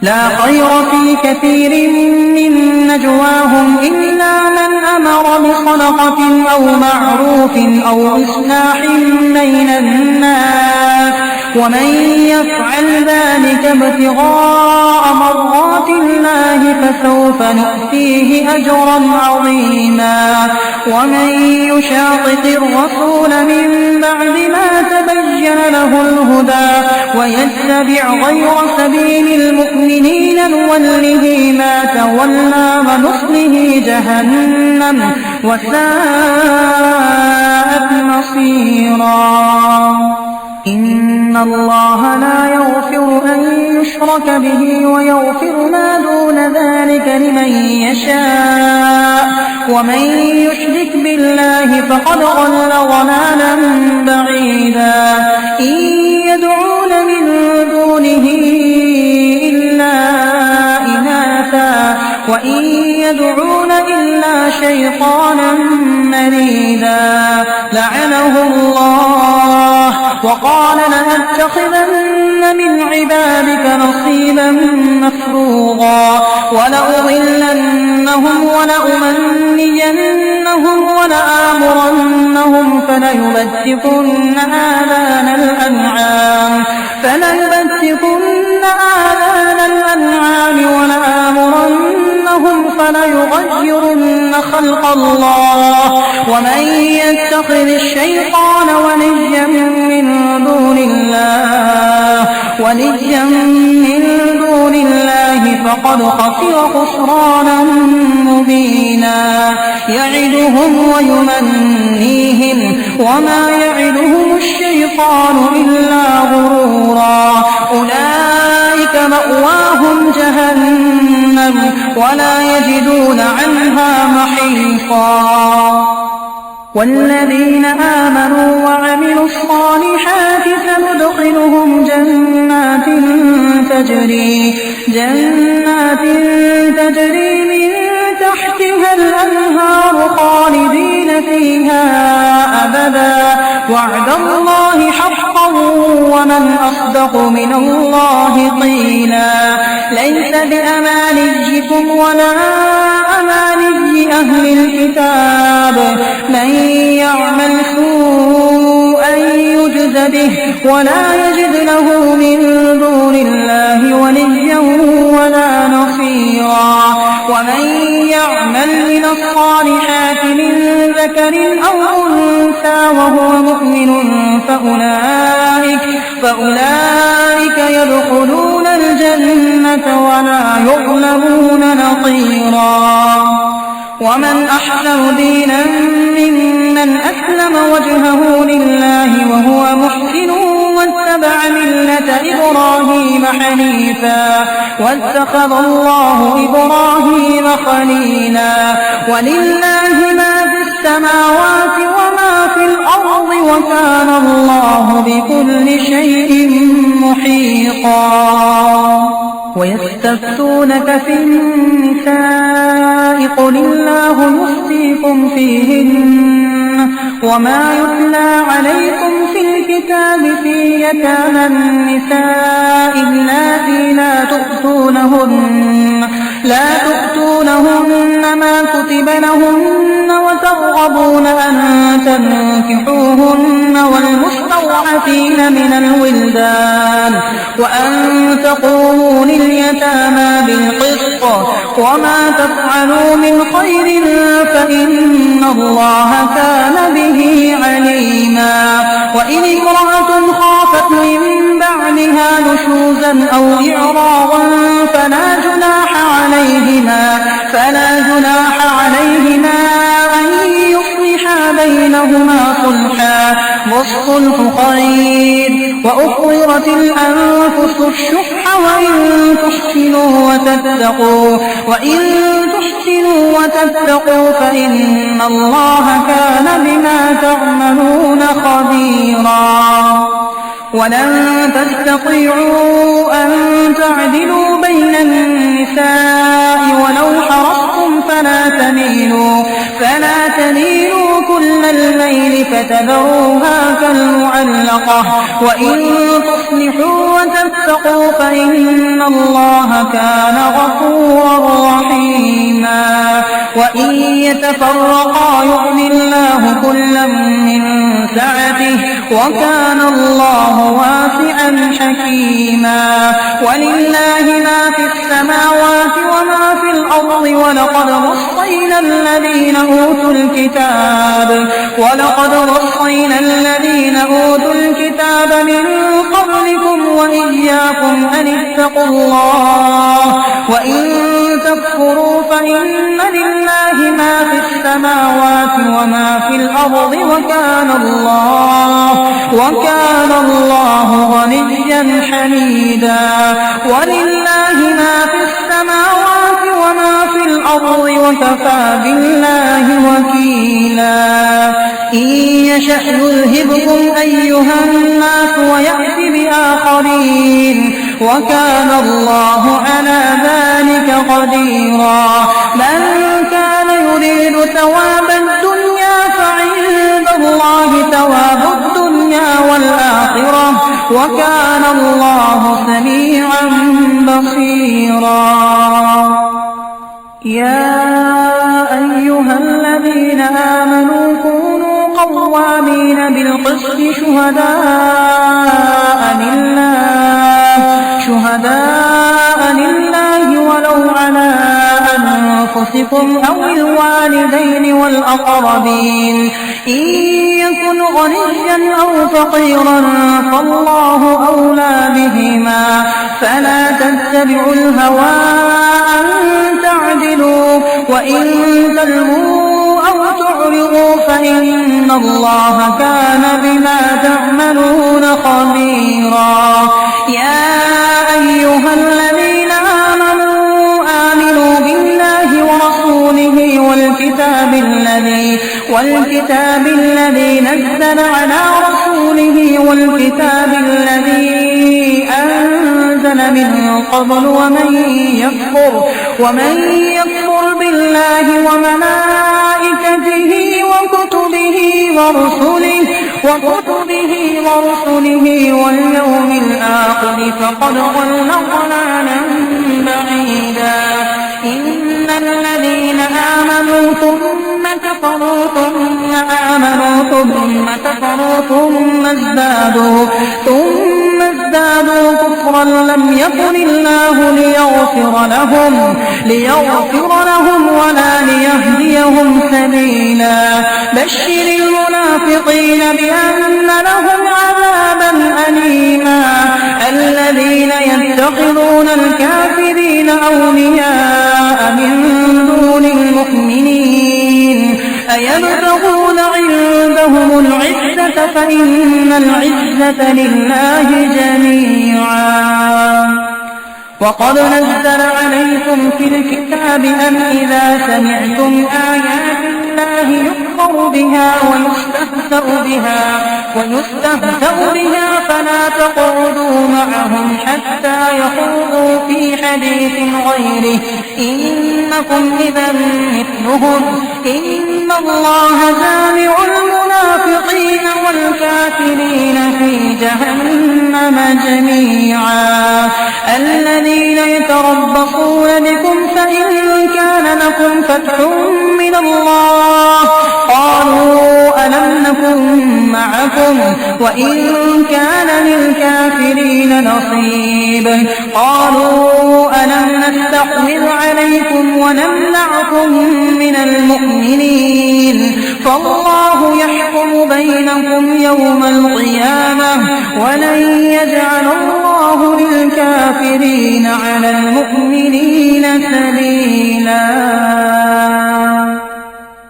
لا خير في كثير من نجواهم إلا من أمر بصدقة أو معروف أو إصلاح بين الناس ومن يفعل ذلك ابتغاء مرضات الله فسوف نؤتيه أجرا عظيما ومن يشاقق الرسول من بعد ما تبين له الهدى ويتبع غير سبيل المؤمنين نوله ما تولى ونصله جهنم وساءت مصيرا إن الله لا يغفر أن يشرك به ويغفر ما دون ذلك لمن يشاء ومن يشرك بالله فقد ضل ضلالا بعيدا إن يدعون من دونه إلا إناثا وإن يدعون إلا شيطانا مريدا لعنه الله وقال لأتخذن من عبادك نصيبا مفروضا ولأضلنهم ولأمنينهم ولآمرنهم فليبتكن آذان الأنعام ولآمرنهم فليغيرن خلق الله ومن يتخذ الشيطان وليا من دون الله فقد خسر خسرانا مبينا يعدهم ويمنيهم وما يعدهم الشيطان إلا غرورا أولئك مأواهم جهنم ولا يجدون عنها محيصا والذين آمنوا وعملوا الصالحات سندخلهم جنات تجري من تحتها الأنهار خالدين فيها أبدا وعد الله حقا ومن أصدق من الله قيلا ليس بأمانيكم ولا أماني أهل الكتاب من يعمل سوءا يجز به ولا يجد له من دون الله وليا ولا نصيرا ومن يعمل من الصالحات من ذكر أو أنثى وهو مؤمن فأولئك يدخلون الجنة ولا يظلمون نقيرا ومن أحسن دينا ممن أسلم وجهه لله وهو محسن واتبع ملة إبراهيم حنيفا واتخذ الله إبراهيم خليلا ولله ما في السماوات وما في الأرض وكان الله بكل شيء محيطا ويستفتونك في النساء قل الله يفتيكم فيهن وما يتلى عليكم في الكتاب في يتامى النساء اللاتي لا تؤتونهن ما كتب لهن وترغبون أن تنكحوهن والمستضعفين من الولدان وأن تقوموا لليتامى بالقسط وما تفعلوا من خير فإن الله كان به عليما وإن امرأة خافت من بعدها نشوزا أو إعراضا فلا جناح عليهما أن يصلحا بينهما صلحا والصلح خير وأحضرت الأنفس الشح وإن تحسنوا وتتقوا فإن الله كان بما تعملون خبيرا ولن تستطيعوا أن تعدلوا بين النساء ولو حرصتم فلا تميلوا كل الميل فتذروها كالمعلقة وإن تصلحوا وتتقوا فإن الله كان غفورا رحيما وإن يتفرقا يغني الله كلا من سعته وكان الله واسعا حكيما ولله ما في السماوات وما في الأرض ولقد وصينا الذين أوتوا الكتاب من قبلكم وإياكم أن اتقوا الله وإن تكفروا فإن لله ما في السماوات وما في الأرض وكان الله غنيا حميدا ولله ما في السماوات وما في الأرض وكفى بالله وكيلا إن يشأ يذهبكم أيها الناس ويأت بآخرين وكان الله على ذلك قديرا من كان يريد ثواب الدنيا فعند الله ثواب الدنيا والآخرة وكان الله سميعا بصيرا يا أيها الذين آمنوا كونوا قوامين بالقسط شهداء لله ولو على أنفسكم أو الوالدين والأقربين إن يكن غنيا أو فقيرا فالله أولى بهما فلا تتبعوا الهوى أن تعدلوا وإن تلووا أو تعرضوا فإن الله كان بما تعملون خبيرا يا أيها الذين آمنوا بالله ورسوله والكتاب الذي نزل على رسوله والكتاب الذي أنزل من قبل ومن يكفر بالله وملائكته وكتبه ورسله واليوم الآخر فقد ضل ضلالا بعيدا إن الذين آمنوا ثم كفروا ثم ازدادوا كفرا لم يكن الله ليغفر لهم ولا ليهديهم سبيلا بشر المنافقين بأن لهم عذابا أليما الذين يتخذون الكافرين أولياء من دون المؤمنين أيبتغون عندهم العزة فإن العزة لله جميعا وقد نزل عليكم في الكتاب أن إذا سمعتم آيات الله يكفر بها ويستهزأ بها فلا تقعدوا معهم حتى يخوضوا في حديث غيره إنكم إذا مثلهم إن الله جامع المنافقين والكافرين في جهنم جميعا الذين يتربصون بكم فإن كان لكم فتح من الله قالوا ألم نكن معكم وإن كان للكافرين نصيب قالوا ألم نستحوذ عليكم ونمنعكم من المؤمنين فالله يحكم بينكم يوم القيامة ولن يجعل الله للكافرين على المؤمنين سبيلا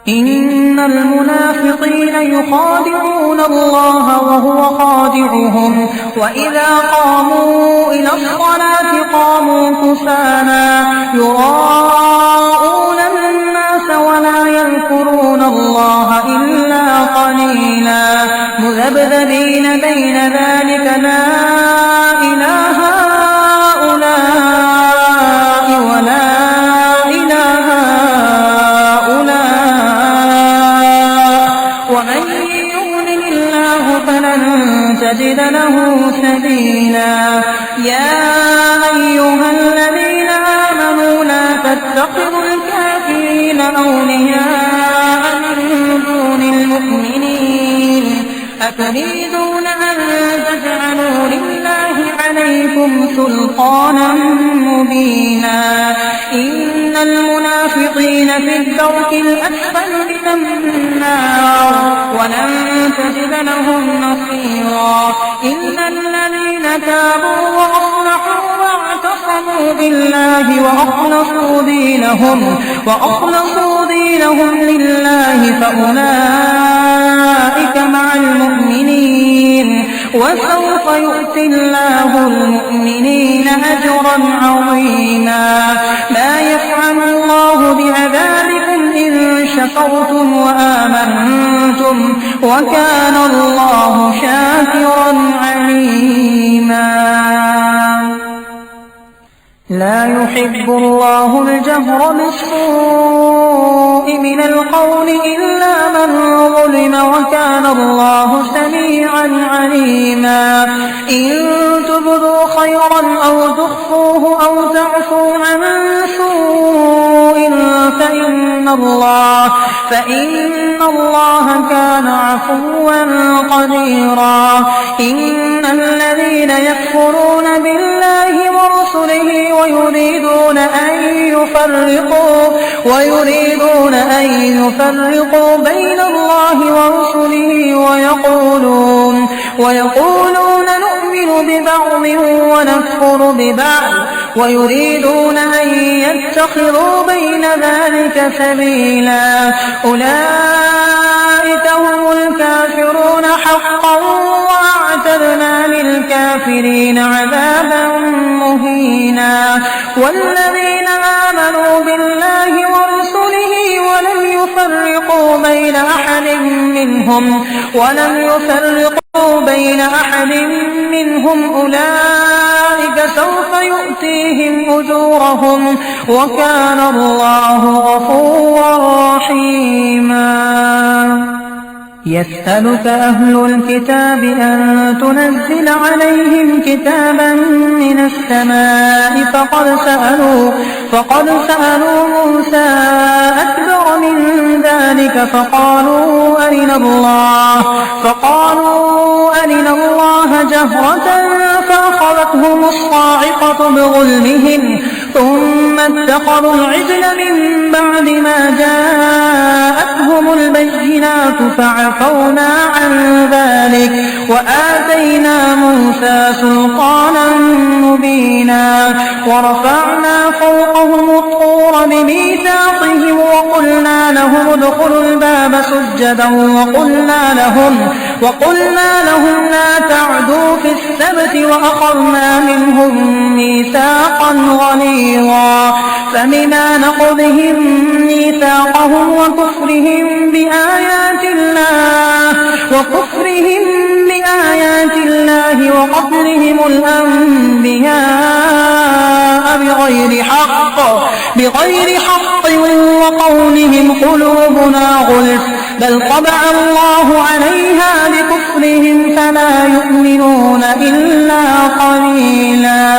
إن المنافقين يخادعون الله وهو خادعهم وإذا قاموا إلى الصلاة قاموا كسالى يراءون الناس ولا يذكرون الله إلا قليلا مذبذبين بين ذلك لا إله هؤلاء ولا إله تجد له سبيلا يا أيها الذين آمنوا لا تتخذوا الكافرين أولياء من دون المؤمنين أتريدون أن تجعلوا لله عليكم سلطانا مبينا إن المنافقين في الدرك الأسفل من النار ولن تجد لهم نصيرا إلا الذين تابوا وأصلحوا واعتصموا بالله وأخلصوا دينهم لله فأولئك مع المؤمنين وسوف يؤتي الله المؤمنين أجرا عظيما ما يفعل الله بعذابكم إن شكرتم وآمنتم وكان الله شاكرا عليما لا يحب الله الجهر بالسوء من القول إلا من ظلم وكان الله سميعا عليما إن تبدوا خيرا أو تخفوه أو تعفوا عن سوء فإن الله كان عفوا قديرا إن الذين يكفرون بالله ورسله ويريدون أن يفرقوا بين الله ورسله ويقولون نؤمن ببعض ونكفر ببعض ويريدون أن يتخذوا بين ذلك سبيلا أولئك هم الكافرون حقا وأعتدنا للكافرين عذابا مهينا والذين آمنوا بالله ورسله ولم يفرقوا بين أحد منهم أولئك سوف يؤتيهم أجورهم وكان الله غفورا رحيما يسألك أهل الكتاب أن تنزل عليهم كتابا من السماء فقد سألوا موسى أكبر من ذلك فقالوا أرنا الله جهرة فأخذتهم الصاعقة بظلمهم ثم اتخذوا العجل من بعد ما جاءتهم البينات فعفونا عن ذلك وآتينا موسى سلطانا مبينا ورفعنا فوقهم الطور بميثاقهم وقلنا لهم ادخلوا الباب سجدا وقلنا لهم لا تعدوا في السبت وأخذنا منهم ميثاقا غليظا فبما نقضهم ميثاقهم وكفرهم بآيات الله وقتلهم الأنبياء بغير حق وقولهم قلوبنا غلف بل طبع الله عليها بكفرهم فلا يؤمنون إلا قليلا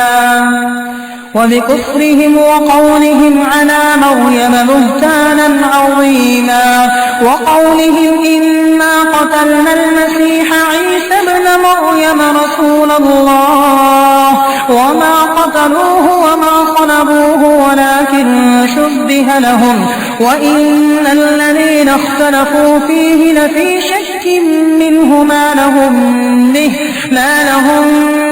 وبكفرهم وقولهم على مريم بهتانا عظيما وقولهم إنا قتلنا المسيح عيسى ابن مريم رسول الله وما قتلوه وما صلبوه ولكن شبه لهم وإن الذين اختلفوا فيه لفي شك منه ما لهم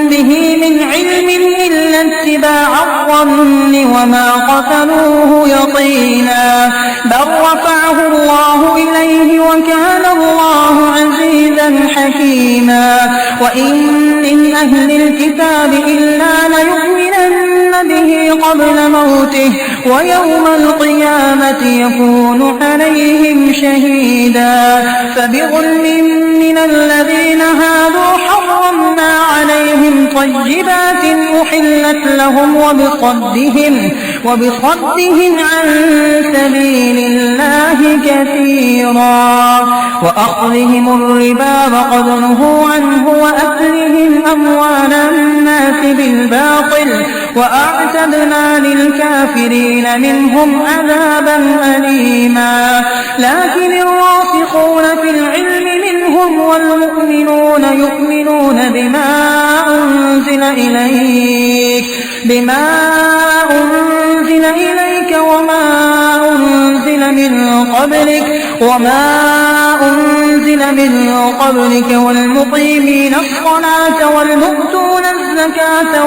به من علم إلا اتباع الظن وما قتلوه يقينا بل رفعه الله إليه وكان الله عزيزا حكيما وإن من أهل الكتاب إلا ليؤمنن به قبل موته ويوم القيامة يكون عليهم شهيدا فبظلم من الذين هادوا حرمنا عليهم طيبات أحلت لهم وبصدهم عن سبيل الله كثيرا وأخذهم الربا وقد نهوا عنه وأكلهم أموال الناس بالباطل وأعتدنا للكافرين منهم عذابا أليما لكن الراسخون في العلم منهم والمؤمنون يؤمنون بما أنزل إليك وما أنزل من قبلك والمقيمين الصلاة والمؤتون الزكاة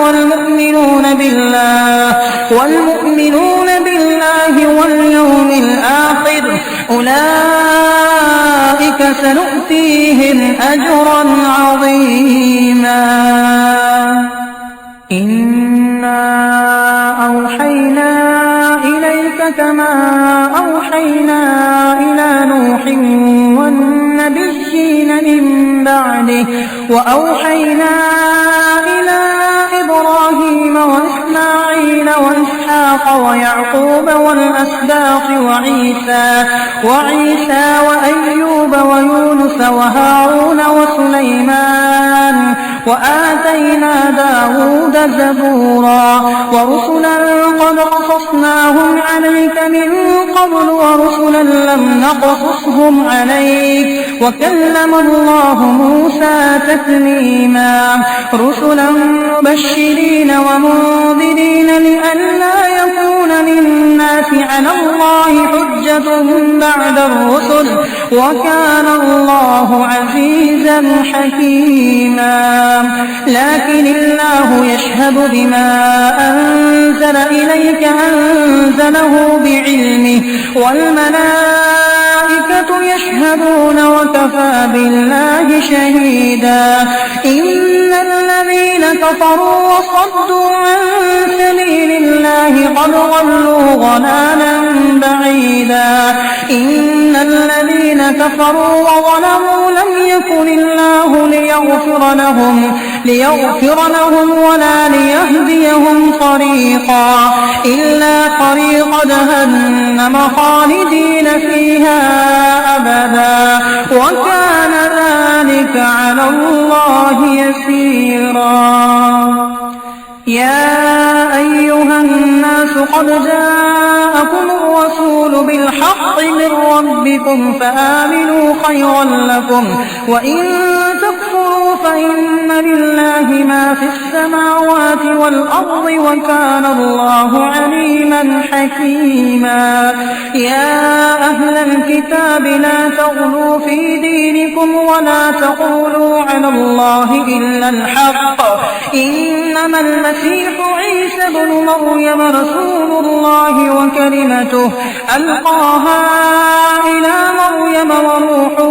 والمؤمنون بالله واليوم الآخر أولئك سنؤتيهم أجرا عظيما إنا أوحينا إليك كما أوحينا إلى نوح والنبيين من بعده وأوحينا إلى إبراهيم وإسماعيل وإسحاق ويعقوب والأسباط وعيسى وأيوب ويونس وهارون وسليمان وآتينا داود زبورا ورسلا قد قصصناهم عليك من قبل ورسلا لم نقصصهم عليك وكلم الله موسى تكليما رسلا مبشرين ومنذرين لئلا يكون للناس على الله حجة بعد الرسل وكان الله عزيزا حكيما لكن الله يشهد بما أنزل إليك أنزله بعلمه والملائكة يشهدون وكفى بالله شهيدا إن الذين كفروا وصدوا عن سبيل الله قد ضلوا ضلالا بعيدا إن الذين كفروا وظلموا لم يكن الله ليغفر لهم ولا ليهديهم طريقا إلا طريق جهنم خالدين فيها أبدا وكان ذلك على الله يسيرا يا أيها الناس قد جاءكم الرسول بالحق من ربكم فآمنوا خيرا لكم وإن تكفروا فإن لله ما في السماوات والأرض وكان الله عليما حكيما يا أهل الكتاب لا تغلوا في دينكم ولا تقولوا على الله إلا الحق إنما المسيح عيسى بن مريم رسول الله وكلمته ألقاها إلى مريم وروح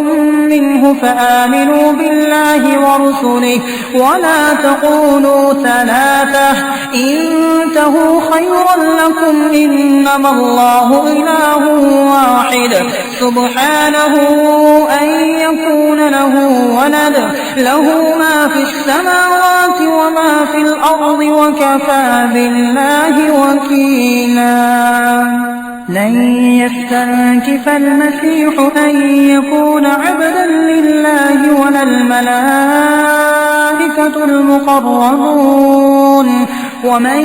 منه فآمنوا بالله ورسله ولا تقولوا ثلاثة انتهوا خيرا لكم إنما الله إله واحد سبحانه أن يكون له ولد له ما في السماوات وما في الأرض وكفى بالله وكيلا لن يستنكف المسيح أن يكون عبدا لله ولا الملائكة المقربون ومن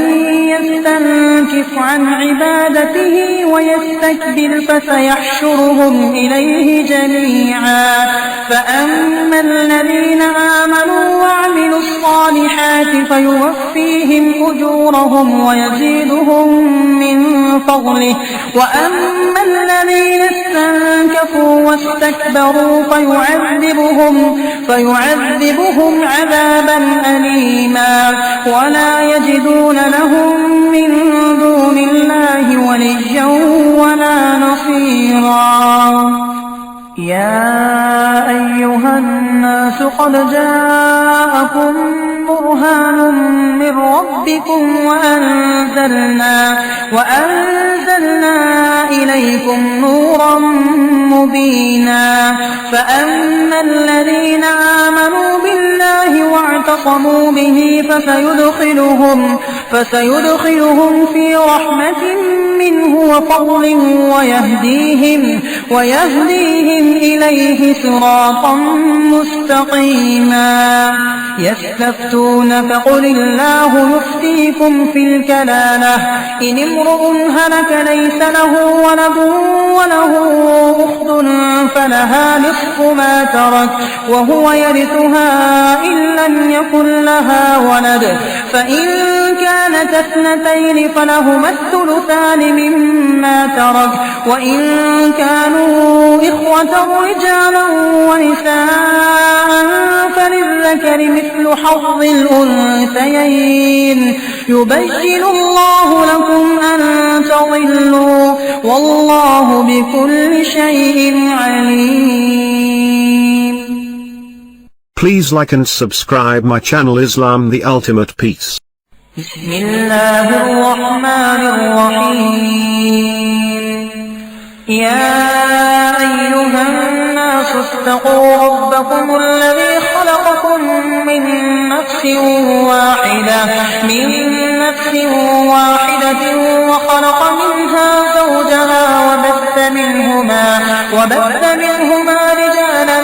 يستنكف عن عبادته ويستكبر فسيحشرهم إليه جميعا فأما الذين آمنوا وعملوا الصالحات فيوفيهم أجورهم ويزيدهم من فضله وأما الذين استنكفوا واستكبروا فيعذبهم عذابا أليما ولا يجدون لهم من دون الله وليا ولا نصيرا يا أيها الناس قد جاءكم برهان من ربكم وأنزلنا إليكم نورا مبينا فأما الذين آمنوا بالله واعتصموا به فسيدخلهم في رحمة منه وفضل ويهديهم إليه صراطا مستقيما يستفتون فقل الله يفتيكم في الكلالة إن امرؤ هلك ليس له ولد وله أخت فلها نصف ما ترك وهو يرثها إن لم يكن لها ولد فإن كانت اثنتين فلهما الثلثان مما ترك وإن كانوا إخوة رجالا ونساء فللذكر مثل حظ الأنثيين يبين الله لكم أن تضلوا والله بكل شيء عليم. Please like and subscribe my channel Islam the Ultimate Peace. بسم الله الرحمن الرحيم يا أيها الناس اتقوا ربكم الذي خلقكم من نفس واحدة وخلق منها زوجها وبث منهما رجالا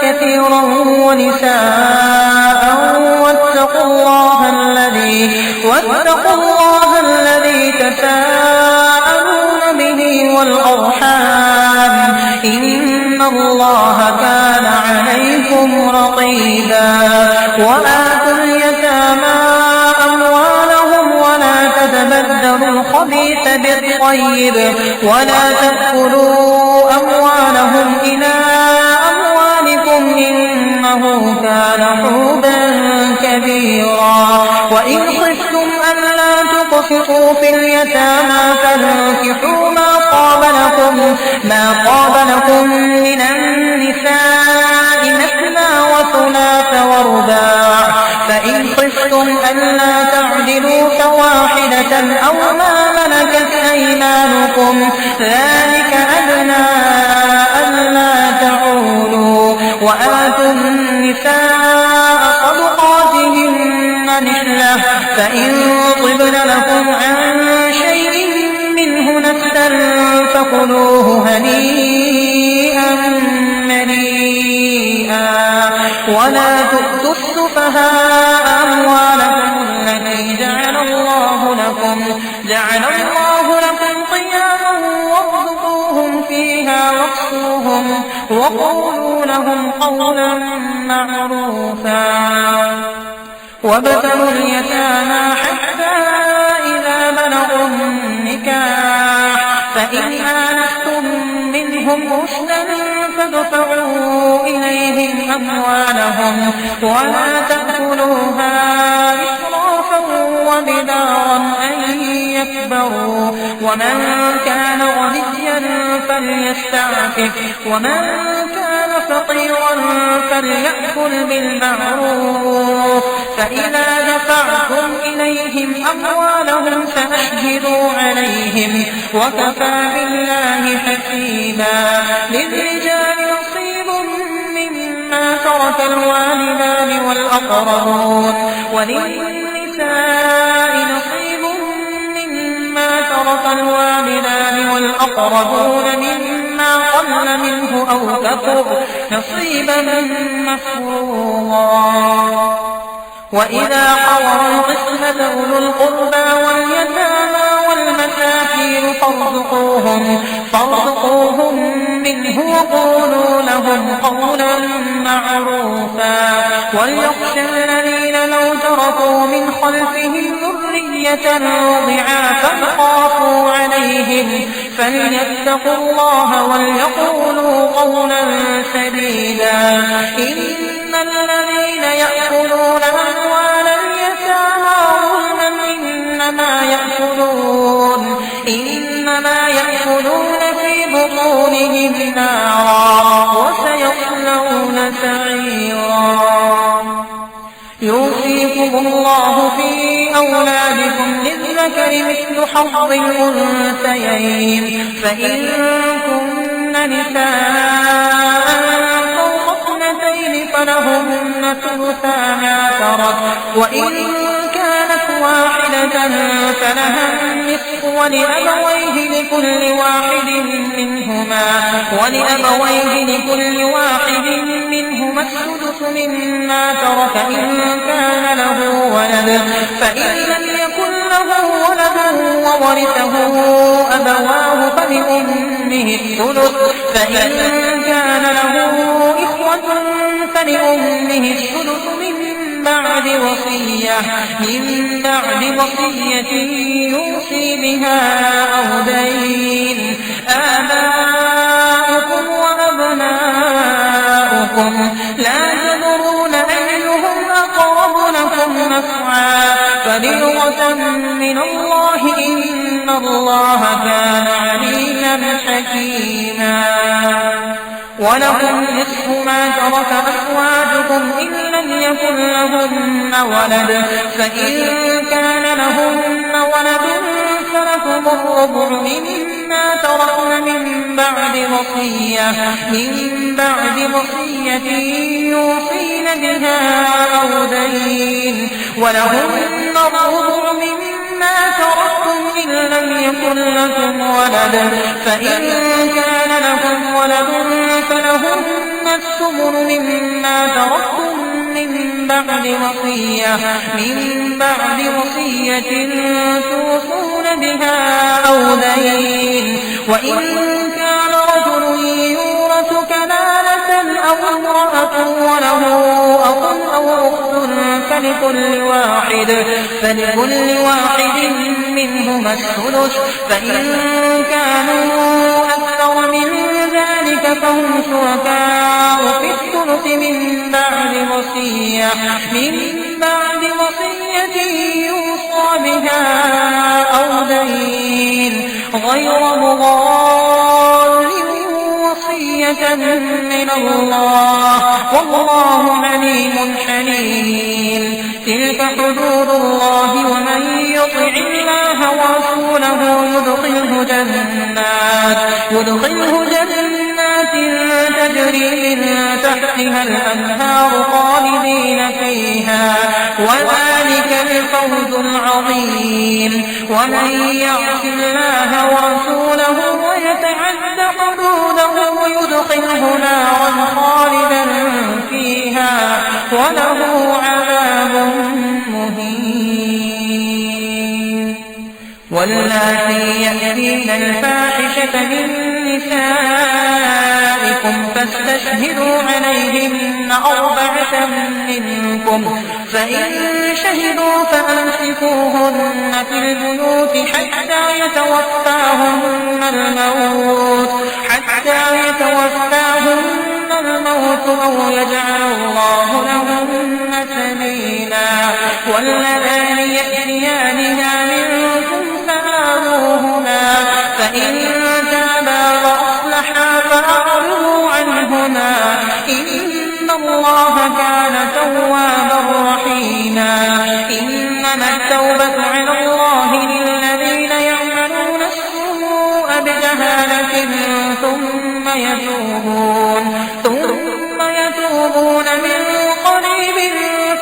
كثيرا ونساء واتقوا الله الذي تساءلون به والأرحام إن الله كان عليكم رقيبا وآتوا اليتامى أموالهم ولا تتبدلوا الخبيث بالطيب ولا تأكلوا أموالهم إلى أموالكم إنه كان حوبا كبيرا وإن خفتم ألا تقسطوا في اليتامى فانكحوا ما طاب لكم من النساء مثنى وثلاث ورباع فإن خفتم ألا تعدلوا فواحدة أو ما ملكت أيمانكم ذلك أدنى ألا تعولوا وآتوا النساء صدقاتهن نحلة فإن طبن لكم عن شيء منه نفسا فكلوه هنيئا مريئا ولا تؤتوا السفهاء أموالكم التي جعل الله لكم قياما وارزقوهم فيها واكسوهم وقولوا لهم قولا معروفا وابتلوا اليتامى حتى إذا بلغوا النكاح فإن آنستم منهم رشدا فادفعوا إليهم أموالهم ولا تأكلوها إسرافا وبدارا أن يكبروا ومن كان غنيا فليستعفف ومن كان فقيرا فليأكل بالمعروف فإذا دفعتم إليهم أموالهم فأشهدوا عليهم وكفى بالله حسيبا للرجال نصيب مما ترك الوالدان والأقربون وللنساء نصيب مما ترك الوالدان والأقربون مما قل منه أو كثر نصيبا مفروضا وإذا حضر القسمة أولو القربى واليتامى والمساكين فارزقوهم منه وقولوا لهم قولا معروفا وليخشى الذين لو تركوا من خلفهم ذرية ضعافا خافوا عليهم فليتقوا الله وليقولوا قولا سديدا إن الذين يأكلون أموال اليتامى ظلما إنما يأكلون في بطونهم نارا وسيصلون سعيرا يوصيكم يوصيكم الله في أولادكم للذكر مثل حظ الأنثيين فإن كن نساء فوق اثنتين فلهن ثلثا ما ترك وإن كانت واحدة فلها النصف ولأبويه لكل واحد منهما السدس مما ترك إن كان له ولد فإن لم يكن له ولد وورثه أبواه فلأمه الثلث فإن كان له إخوة فلأمه الثلث من بعد وصية يوصي بها أو دين آباؤكم وأبناؤكم لا تدرون أيهم أقرب لكم نفعا فريضة من الله إن الله كان عليما حكيما ولكم نصف ما ترك أزواجكم إن لم يكن لهن ولد فإن كان لهن ولد فلكم الربع مما تركن من بعد وصية يوصين بها أو دين ولهن الربع مما تركتم إن لم يكن لكم ولد فإن كان لكم ولد فلهن الثمن مما تركتم من بعد وصية توصون بها أو دين وإن كان رجل يورث كلالة أو امرأة وله أخ أو أخت فلكل واحد منهما الثلث فإن كانوا أكثر من ذلك فهم شركاء في الثلث من بعد وصية يوصى بها أو دين غير مضار وصية من الله والله عليم حليم تلك حدود الله ومن يطع الله ورسوله يدخله جنات تجري من تحتها الأنهار خالدين فيها وذلك الفوز العظيم ومن يعص الله ورسوله ويتعد حدوده يدخله نارا خالدا فيها وله عذاب مهين واللاتي يأتين الفاحشة من نسائكم فاستشهدوا عليهن 4 منكم فإن شهدوا فأمسكوهن في البيوت حتى يتوفاهن الموت أو يجعل الله لهن سبيلا واللذان يأتيانها منكم فآذوهما فإن تابا وأصلحا فأعرضوا عنهما إن الله كان توابا رحيما إنما التوبة على الله للذين يعملون السوء بجهالة ثم يتوبون من قريب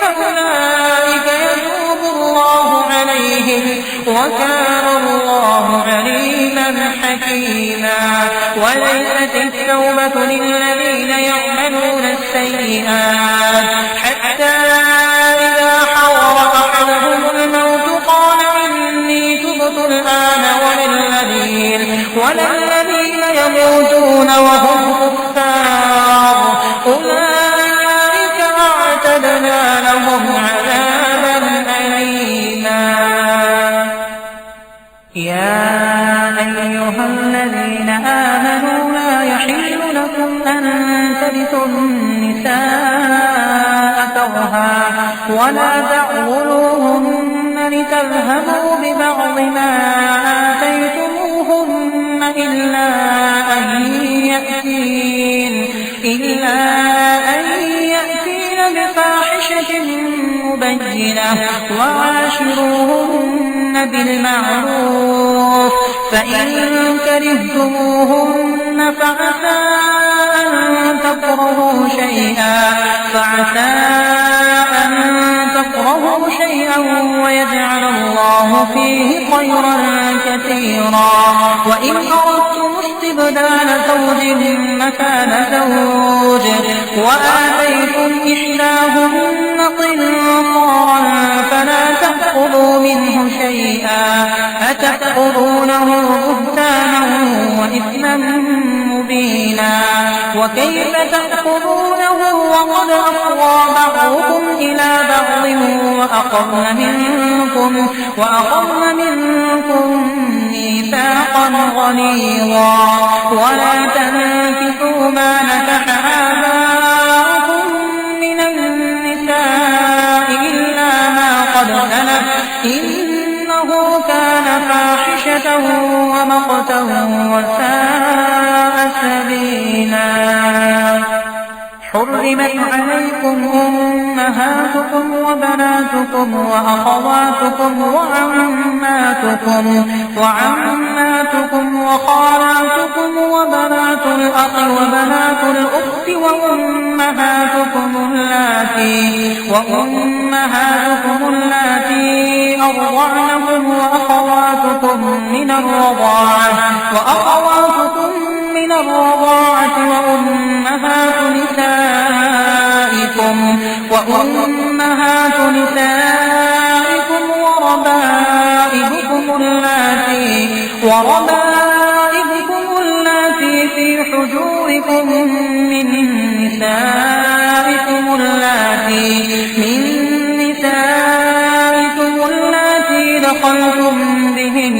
فأولئك يتوب الله عليهم وكان الله عليما حكيما وليست التوبة للذين يعملون السيئات حتى إذا حضر أحدهم الموت قال إني تبت الآن وللذين يموتون وهم كفار أولئك أعتدنا لهم عذابا أليما يا أيها الذين آمنوا لا يحل لكم أن ترثوا النساء كرها ولا تعضلوهن لتذهبوا ببعض ما آتيتموهن إلا أن يأتين بفاحشة بينة وعاشروهن بالمعروف فإن كرهتموهن فعسى أن تكرهوا شيئا ويجعل الله فيه خيرا كثيرا وإن أردتم استبدال زوج مكان زوج وآتيتم إحداهن قنطارا فلا تأخذوا منه شيئا أتأخذونه بهتانا وإثما مبينا وكيف تأخذونه وقد أفضى بعضكم إلى بعض وأخذن منكم ميثاقا غليظا ولا تنكحوا ما نكح آباؤكم من النساء إلا ما قد سلف إنه كان فاحشة ومقتا وساء سبيلا حرمت عليكم أمهاتكم وبناتكم وأخواتكم وعماتكم وخالاتكم وبنات الأخ وبنات الأخت وأمهاتكم اللاتي أرضعنكم وأخواتكم من الرضاعة وأمهات نسائكم وربائبكم اللاتي في حجوركم من نسائكم اللاتي دخلتم بهن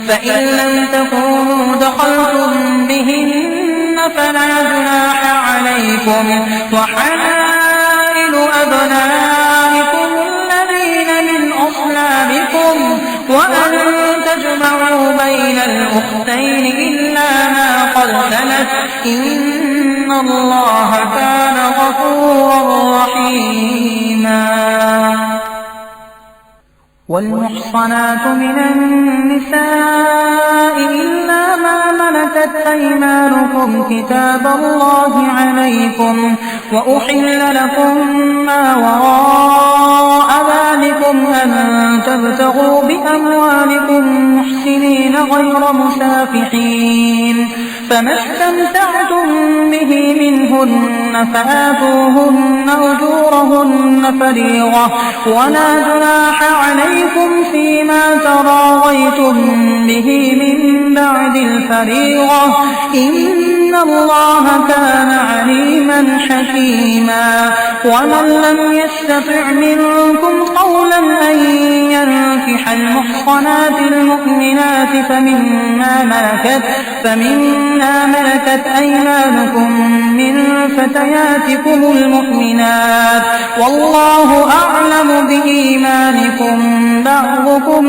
فإن لم تكونوا دخلتم بهن فلا جناح عليكم وحلائل أبنائكم الذين من أصلابكم وأن تجمعوا بين الأختين إلا ما قد سلف إن الله كان غفورا رحيما والمحصنات من النساء إلا ما ملكت أيمانكم كتاب الله عليكم وأحل لكم ما وراء ذلكم أن تبتغوا بأموالكم محسنين غير مسافحين فما استمتعتم به منهن فآتوهن أجورهن فريضة ولا جناح عليكم فيما تراضيتم به من بعد الفريضة إن الله كان عليما حكيما ومن لم يستطع منكم قولا أن ينكح المحصنات المؤمنات فمما ملكت أيمانكم من فتياتكم المؤمنات والله أعلم بإيمانكم بعضكم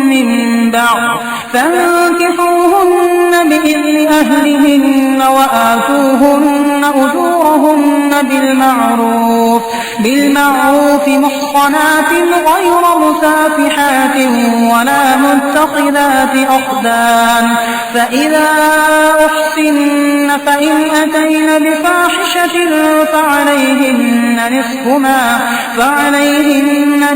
من بعض فانكحوهن بإذن أهلهن وآتوهن أجورهن بالمعروف محصنات غير مسافحات ولا متخذات أخدان فإذا أحصن فإن أتين بفاحشة فعليهن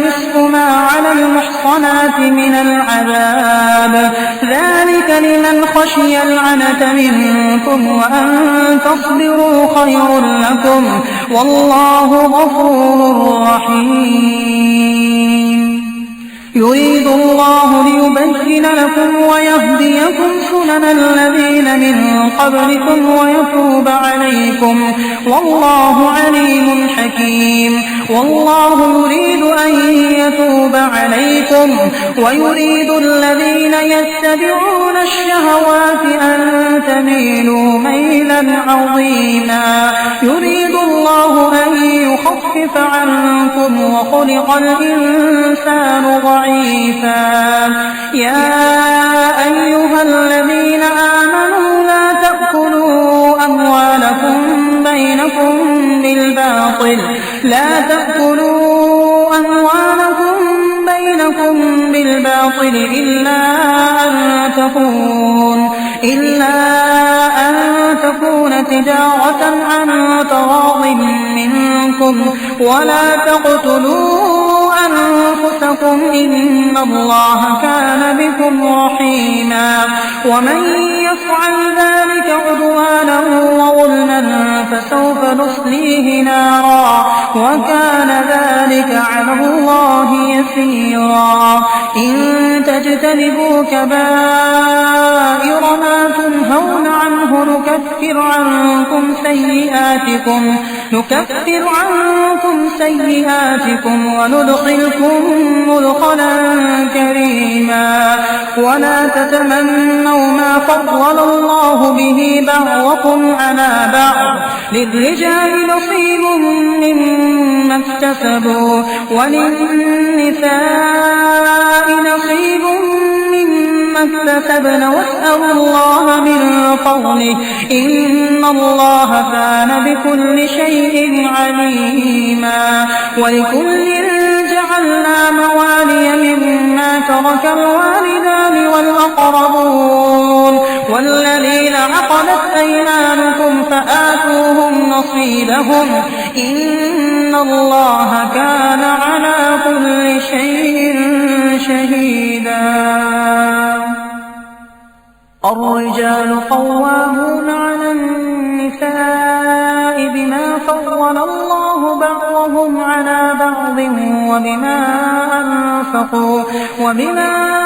نصف ما على المحصنات من العذاب ذلك لمن خشي العنة منكم وأن تصبروا خير لكم والله غفور رحيم يريد الله ليبين لكم ويهديكم سنن الذين من قبلكم ويتوب عليكم والله عليم حكيم والله يريد أن يتوب عليكم ويريد الذين يتبعون الشهوات أن تميلوا ميلا عظيما يريد الله أن يخفف عنكم وخلق الإنسان ضعيفا يا أيها الذين آمنوا لا تأكلوا أموالكم بينكم بالباطل إلا أن تكون تجارة عن تراض منكم ولا تقتلوا أنفسكم إن الله كان بكم رحيما ومن يفعل ذلك عدوانا وظلما فسوف نصليه نارا وكان ذلك على الله يسيرا إن تجتنبوا كبائر ما تنهون عنه نكفر عنكم سيئاتكم وندخلكم مدخلا كريما ولا تتمنوا ما فضل الله به بعضكم على بعض للرجال نصيب مما اكتسبوا وللنساء نصيب مما اكتسبن واسألوا الله من فضله إن الله كان بكل شيء عليما ولكل جعلنا موالي مما ترك الوالدان والأقربون والذين عقدت أيمانكم فآتوهم نصيبهم إن الله كان على كل شيء شهيدا الرجال قوامون على النساء بما فضل الله بعضهم على بعض وبما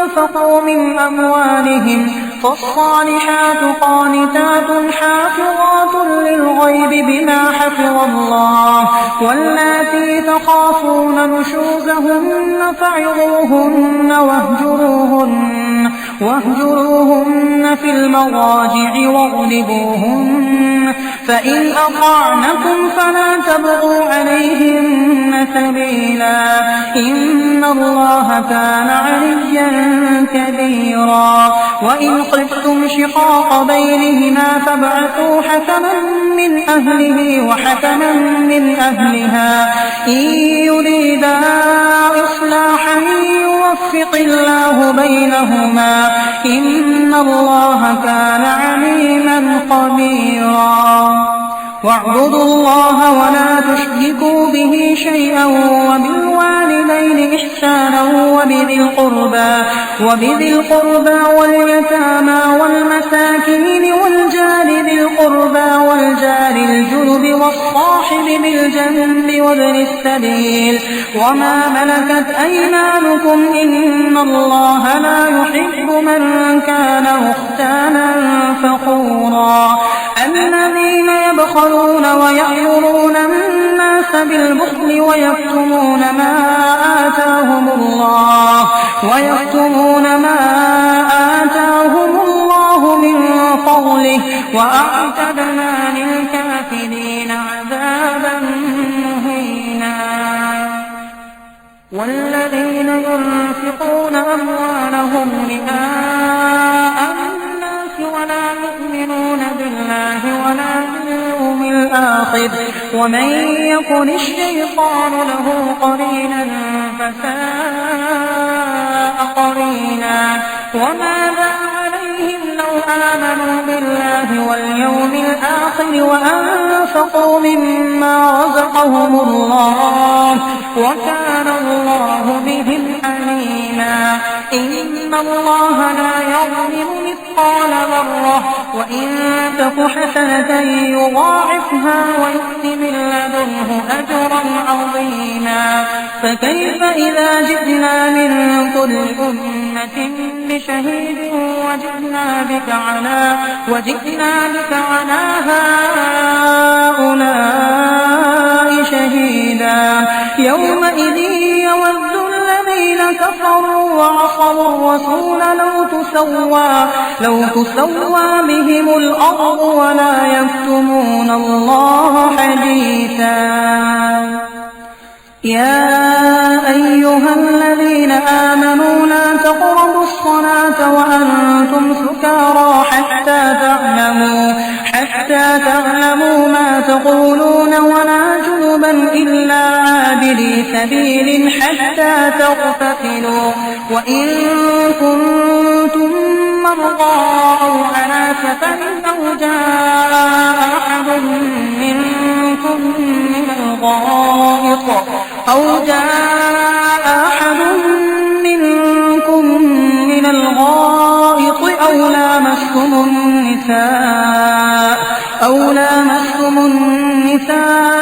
أنفقوا من أموالهم فالصالحات قانتات حافظات للغيب بما حفظ الله واللاتي تخافون نشوزهن فعظوهن واهجروهن في المضاجع واضربوهن فإن أطعنكم فلا تبغوا عليهن سبيلا إن الله كان عليا كبيرا وإن خفتم شقاق بينهما فابعثوا حكما من أهله وحكما من أهلها إن يريدا إصلاحا يوفق الله بينهما إن الله كان عليما خبيرا واعبدوا الله ولا تشركوا به شيئا وبالوالدين إحسانا وبذي القربى واليتامى والمساكين والجار ذي القربى والجار الجنب والصاحب بالجنب وابن السبيل وما ملكت أيمانكم إن الله لا يحب من كان مختالا فخورا الذين يبخلون ويأمرون الناس بالبخل ويكتمون ما آتاهم الله من فضله وأعتدنا للكافرين عذابا مهينا والذين ينفقون أموالهم رئاء الناس ولا يؤمنون بالله ولا باليوم الآخر ومن يكن الشيطان له قرينا فساء قرينا وماذا عليهم لو آمنوا بالله واليوم الآخر وأنفقوا مما رزقهم الله وكان الله بهم عليما إن الله لا يظلم مثقال ذرة وإن تك حسنة يضاعفها ويؤت من لدنه أجرا عظيما فكيف إذا جئنا من كل أمة بشهيد وجئنا بك على هؤلاء شهيدا يومئذ يود الذين كفروا وعصوا الرسول لو تسوى بهم الأرض ولا يكتمون الله حديثا يا أيها الذين آمنوا لا تقربوا الصلاة وأنتم سكارى حتى تعلموا ما تقولون ولا جنبا إلا عابري عابري سبيل حتى تغتسلوا وإن كنتم مرضى أو على سفر أو جاء أحد منكم من الغائط أو لامستم النساء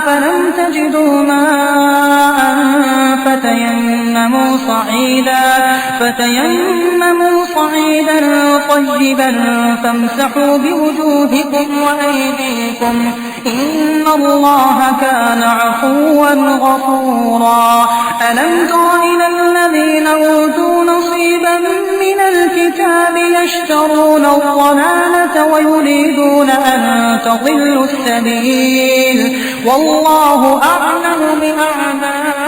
فلم تجدوا ماء فتيمموا صعيدا طيبا فامسحوا بوجوهكم وأيديكم إن الله كان عفوا غفورا ألم تر إلى الذين أوتوا نصيبا من الكتاب يشترون الضلالة ويريدون أن تضلوا السبيل والله أعلم بأعدائكم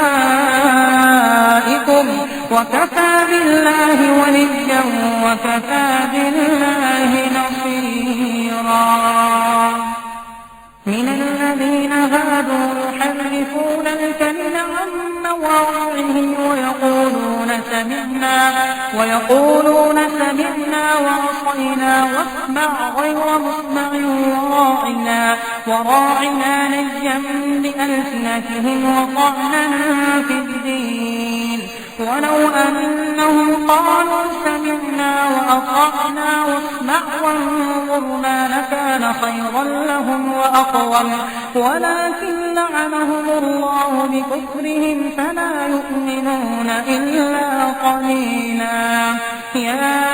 وكفى بالله وليا وكفى بالله نصيرا من الذين هادوا يحرفون الكلم عن مواضعه ويقولون سمعنا وعصينا واسمع غير مسمع وراعنا ليا بألسنتهم وطعنا في الدين ولو أنهم قالوا سمعنا وأطعنا واسمع وانظرنا لكان خيرا لهم وأقوم ولكن لعنهم الله بكفرهم فلا يؤمنون إلا قليلا يا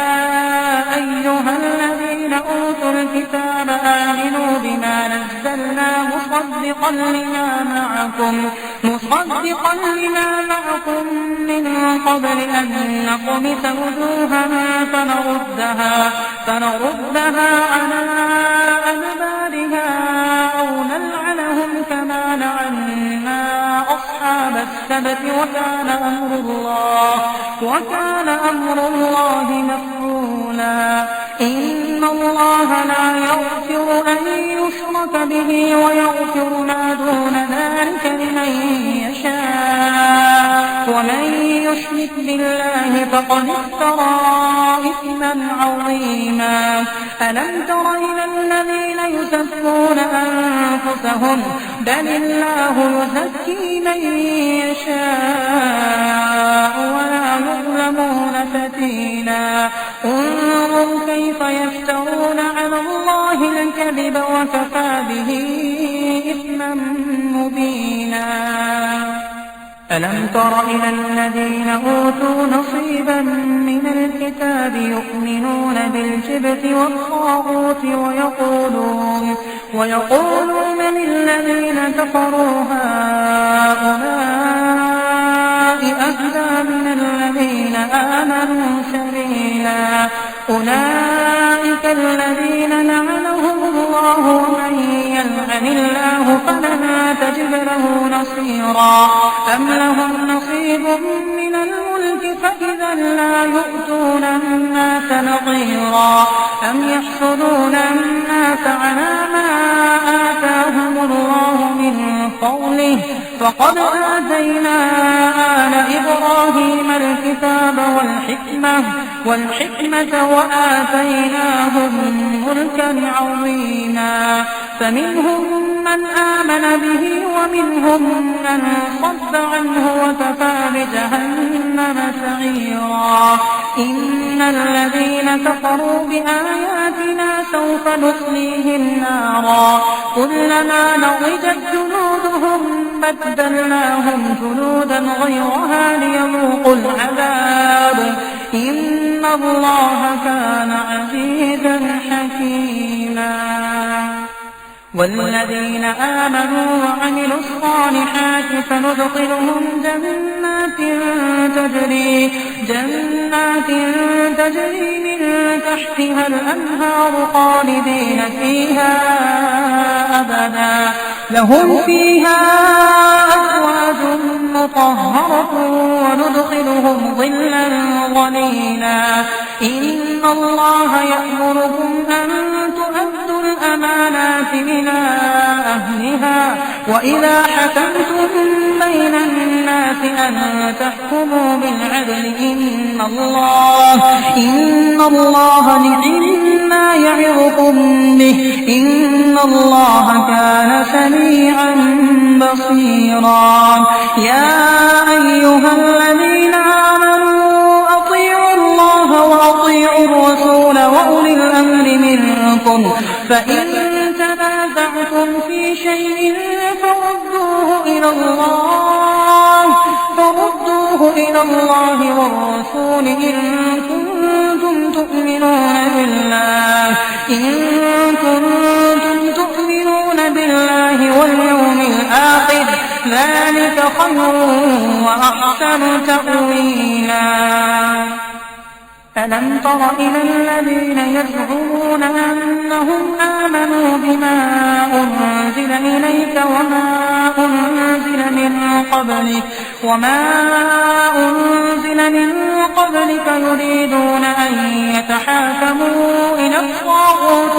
أيها الذين أوتوا الكتاب آمنوا بما نزلنا مصدقا لما معكم من قبل أن نطمس وجوها فنردها على أدبارها أو نلعنهم كما لعنا أصحاب السبت وكان أمر الله مفعولا إن الله لا يغفر أن يشرك به ويغفر ما دون ذلك لمن يشاء ومن يشرك بالله فقد افترى إثما عظيما ألم تر إلى الذين يزكون أنفسهم بل الله يزكي من يشاء ولا يظلمون فتيلا انظر كيف يفترون على الله الكذب وكفى به إثما مبينا ألم تر إلى الذين أوتوا نصيبا من الكتاب يؤمنون بالجبت والطاغوت ويقولون للذين كفروا هؤلاء أهدى من الذين آمنوا سبيلا أولئك الذين لعنهم الله ومن يلعن الله فلن تجد له نصيرا أم لهم نصيب من الملك فإذا لا يؤتون الناس نصيرا أم يحسدون الناس على ما آتاهم الله من فضله فقد آتينا آل إبراهيم الكتاب والحكمة وآتيناهم ملكا عظيما فمنهم من آمن به ومنهم من صد عنه وكفى بجهنم سعيرا إن الذين كفروا بآياتنا سوف نصليهم نارا كلما نضجت جلودهم بدلناهم جلودا غيرها ليذوقوا العذاب إن الله كان عزيزا حكيما والذين آمنوا وعملوا الصالحات فندخلهم جنات تجري من تحتها الأنهار خالدين فيها أبدا لهم فيها أزواج مطهرة وندخلهم ظلا ظليلا إن الله يأمركم أن تؤدوا الأمانات إلى أهلها وإذا حكمتم بين الناس أن تحكموا بالعدل إن الله نعم يعظكم به إن الله كان سميعا بصيرا. يا أيها الذين آمنوا أطيعوا الله وأطيعوا الرسول وأولي الأمر منكم فإن تنازعتم في شيء فردوه إلى الله والرسول إن كنتم تؤمنون بالله واليوم الآخر ذلك خير وأحسن تأويلا. ألم تر إلى الذين يزعمون أنهم آمنوا بما أنزل إليك وما أنزل من قبلك يريدون أن يتحاكموا إلى الطاغوت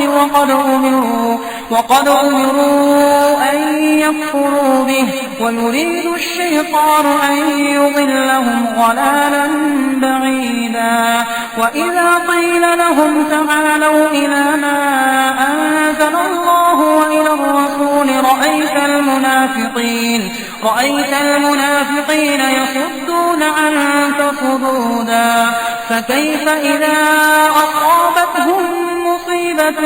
وقد أمروا أن يكفروا به ويريد الشيطان أن يضلهم ضلالا بعيدا. وإذا قيل لهم تعالوا إلى ما أنزل الله وإلى الرسول رأيت المنافقين يصدون عنك صدودا. فكيف إذا أصابتهم مصيبة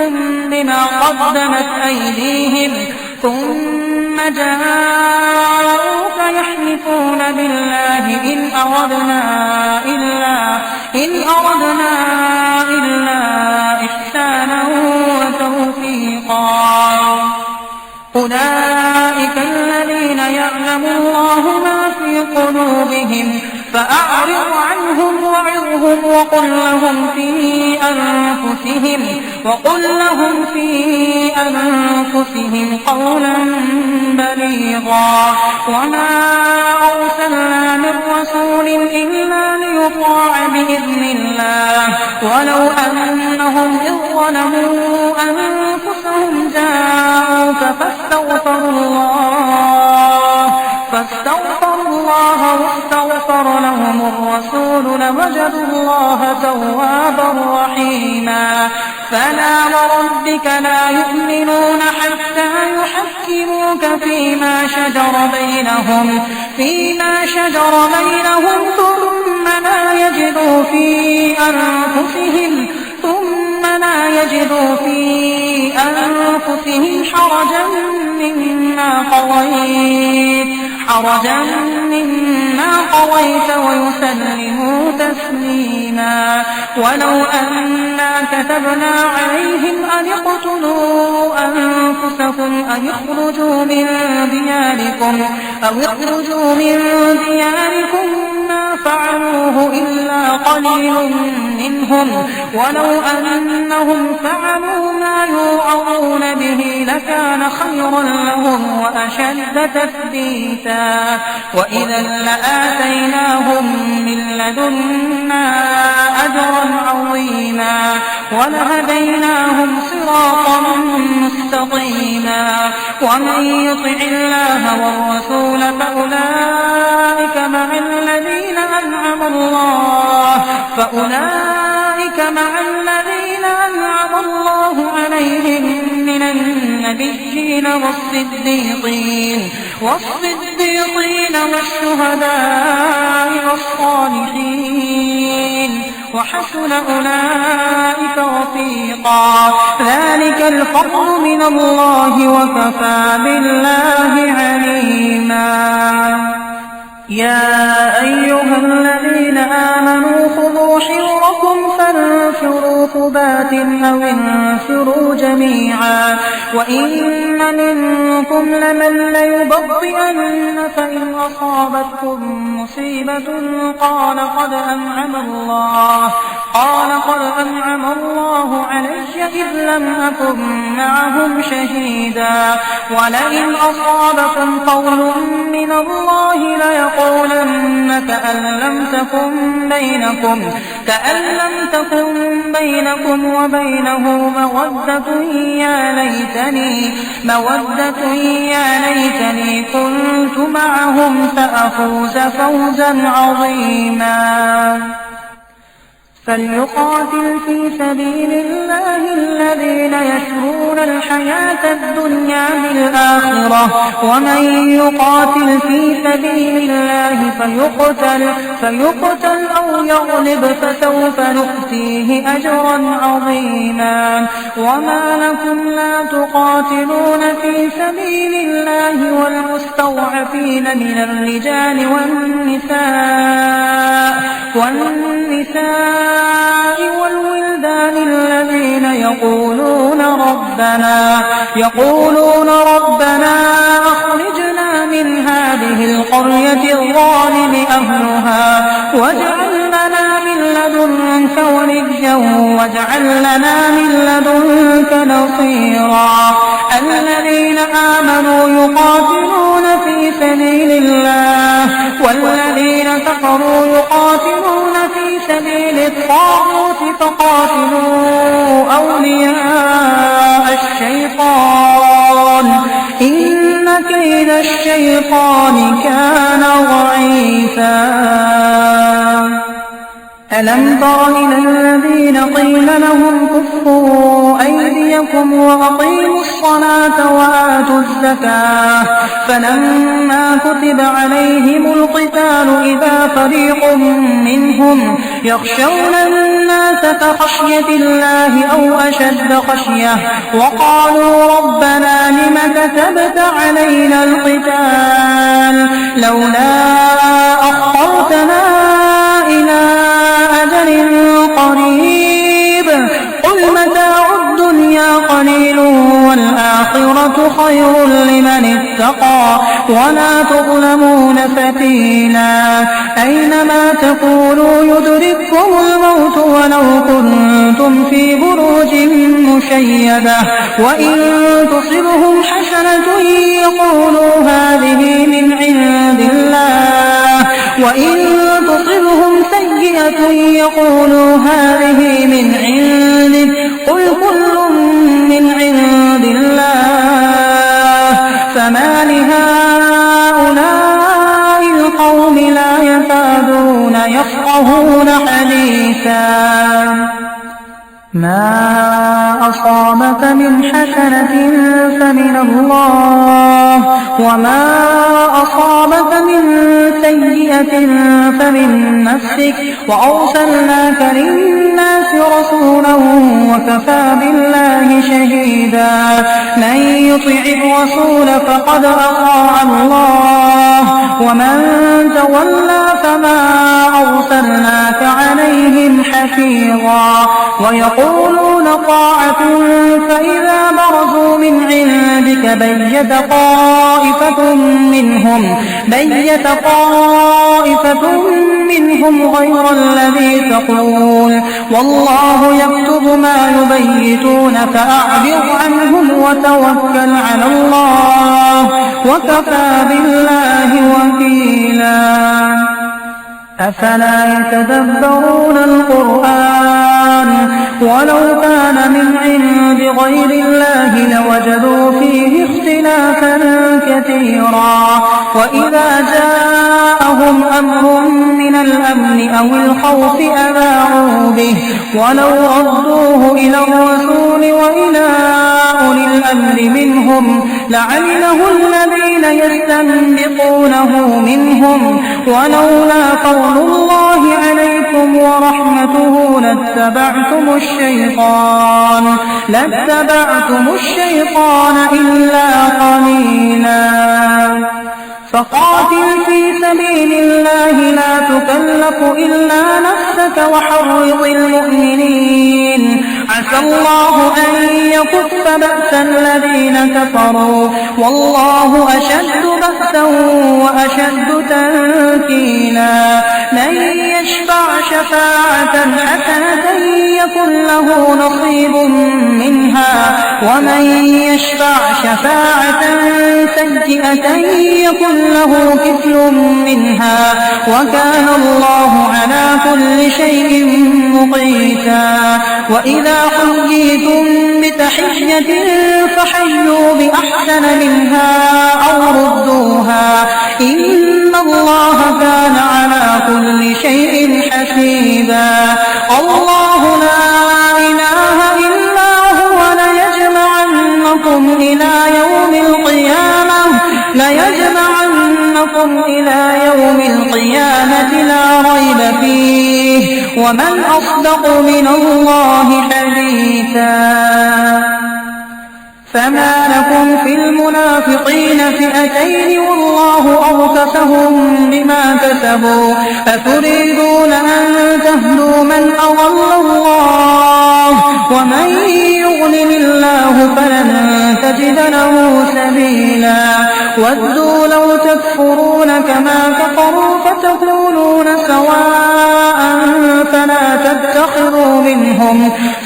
بما قدمت أيديهم ثم جاءوك يحلفون بالله إن أردنا إلا إحسانا وتوفيقا. أولئك الذين يعلم الله ما في قلوبهم فأعرض عنهم وعظهم وقل لهم في أنفسهم قولا بليغا. وما أرسلنا من رسول إلا ليطاع بإذن الله ولو أنهم إذ ظلموا أنفسهم جاءوك فاستغفروا الله واستغفر لهم الرسول لوجدوا الله توابا رحيما. فلا وربك لا يؤمنون حتى يحكموك فيما شجر بينهم ثم لا يجدوا في أنفسهم حرجا مما قضيت ويسلموا تسليما. ولو أنا كتبنا عليهم أن اقتلوا أنفسكم أو اخرجوا من دياركم ما فعلوه إلا قليل منهم ولو أنهم فعلوا ما يوعظون به لكان خيرا لهم وأشد تثبيتا. وإذا لآتيناهم من لدنا أجرا عظيما ولهديناهم صراطا مستقيما. ومن يطع الله والرسول فأولئك مع الذين أنعم الله عليهم من النبيين والصديقين والشهداء والصالحين وحسن أولئك رفيقا. ذلك الفضل من الله وكفى بالله عليما. يا أيها الذين آمنوا خذوا حذركم فانفروا ثبات أو انفروا جميعا. وإن منكم لمن ليبطئن فإن أصابتكم مصيبة قال قال قد أنعم الله علي إذ لم أكن معهم شهيدا ولئن أصابكم قول من الله ليقولن كأن لم تكن بينكم وبينه مودة يا ليتني كنت معهم فأفوز فوزا عظيما فليقاتل في سبيل الله الذين يشرون الحياة الدنيا بالآخرة ومن يقاتل في سبيل الله فيقتل أو يغلب فسوف نؤتيه أجرا عظيما وما لكم لا تقاتلون في سبيل الله والمستضعفين من الرجال والنساء والولدان الذين يقولون ربنا أخرجنا من هذه القرية الظالم أهلها واجعل لنا من لدنك وليا واجعل لنا من لدنك نصيرا الذين آمنوا يقاتلون في سبيل الله والذين كفروا يقاتلون في سبيل الطاغوت فقاتلوا أولياء الشيطان إن كيد الشيطان كان ضعيفا ألم تر إلى الذين قيل لهم كفوا أيديكم وأقيموا الصلاة وآتوا الزكاة فلما كتب عليهم القتال إذا فريق منهم يخشون الناس كخشية الله أو أشد خشية وقالوا ربنا لم كتبت علينا القتال لولا أخرتنا إلى أجل قريب قل متاع الدنيا قليل والآخرة خير لمن اتقى ولا تظلمون فتيلا أينما تكونوا يدرككم الموت ولو كنتم في بروج مشيدة وإن تصبهم حسنة يقولوا هذه من عند الله وإن تصبهم سيئة يقولوا هذه من عندك قل كل من عند الله فما لهؤلاء القوم لا يكادون يفقهون حديثا ما أصابك من حسنة فمن الله وما أصابك من سيئة فمن نفسك وأرسلناك للناس رسولا وكفى بالله شهيدا من يطع الرسول فقد أطاع الله ومن تولى فما أرسلناك عليهم حفيظا ويقولون طاعة فإذا برزوا من عندك بيت طائفة منهم غير الذي تقول والله يكتب ما يبيتون فأعرض عنهم وتوكل على الله وكفى بالله وكيلا أفلا يتدبرون القرآن ولو كان من عند غير الله لوجدوا فيه اختلافا كثيرا وإذا جاءهم أمر من الأمن أو الخوف أذاعوا به ولو ردوه إلى الرسول وإلى أولي الأمر منهم لعلمه الذين يستنبطونه منهم ولولا قول الله عليكم ورحمته لاتبعتم الشيطان إلا قليلا فقاتل في سبيل الله لا تكلف إلا نفسك وحرض المؤمنين عسى الله أن يكف بأس الذين كفروا والله أشد بأسا وأشد تنكيلا لن يشفع شفاعة حسنة يكن له نصيب منها ومن يشفع شفاعة سيئة يكن له كفل منها وكان الله على كل شيء مقيتا وإذا حييتم بتحية فحيوا بأحسن منها أو ردوها إن الله كان على كل شيء حسيبا الله لا إله إلا هو ليجمعنكم إلى يوم القيامة لا ريب فيه ومن أصدق من الله حديثا فما لكم في المنافقين فئتين والله أركسهم بما كسبوا أتريدون أن تهدوا من أضل الله ومن يضلل الله فلن تجد له سبيلا ودوا لو تكفرون كما كفروا فتكونون سواء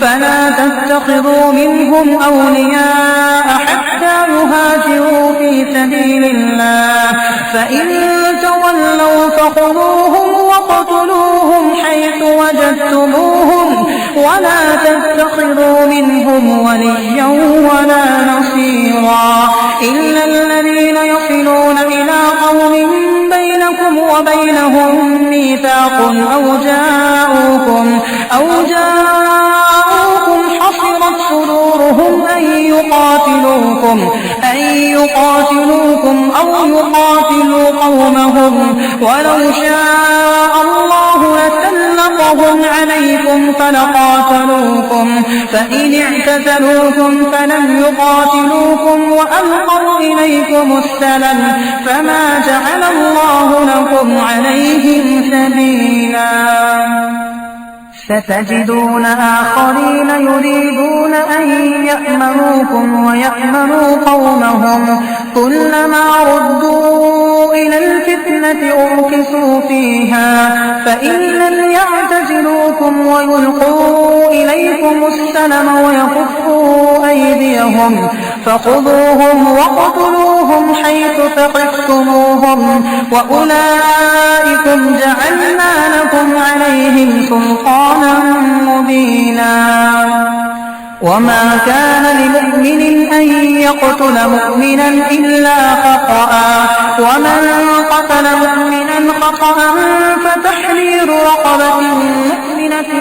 فلا تتخذوا منهم أولياء حتى يهاجروا في سبيل الله فإن تولوا فخذوهم وقتلوهم حيث وجدتموهم ولا تتخذوا منهم وليا ولا نصيرا إلا الذين يصلون إلى قوم بينكم وبينهم ميثاق أو جاءوكم حصرت صدورهم أن يقاتلوكم أو يقاتلوا قومهم ولو شاء الله لسلطهم عليكم فلقاتلوكم فإن اعتزلوكم فلم يقاتلوكم وألقوا إليكم السلم فما جعل الله لكم عليهم سبيلا ستجدون آخرين يريدون أن يأمنوكم ويأمنوا قومهم كلما ردوا إلى الفتنة أركسوا فيها فإن لم يعتزلوكم ويلقوا إليكم السلم ويكفوا أيديهم فخذوهم وقتلوهم حيث ثقفتموهم وأولئكم جعلنا لكم عليهم سلطانا مبينا وما كان لمؤمن أن يقتل مؤمنا إلا خطأ ومن قتل مؤمنا خطأ فتحرير رقبة مؤمنة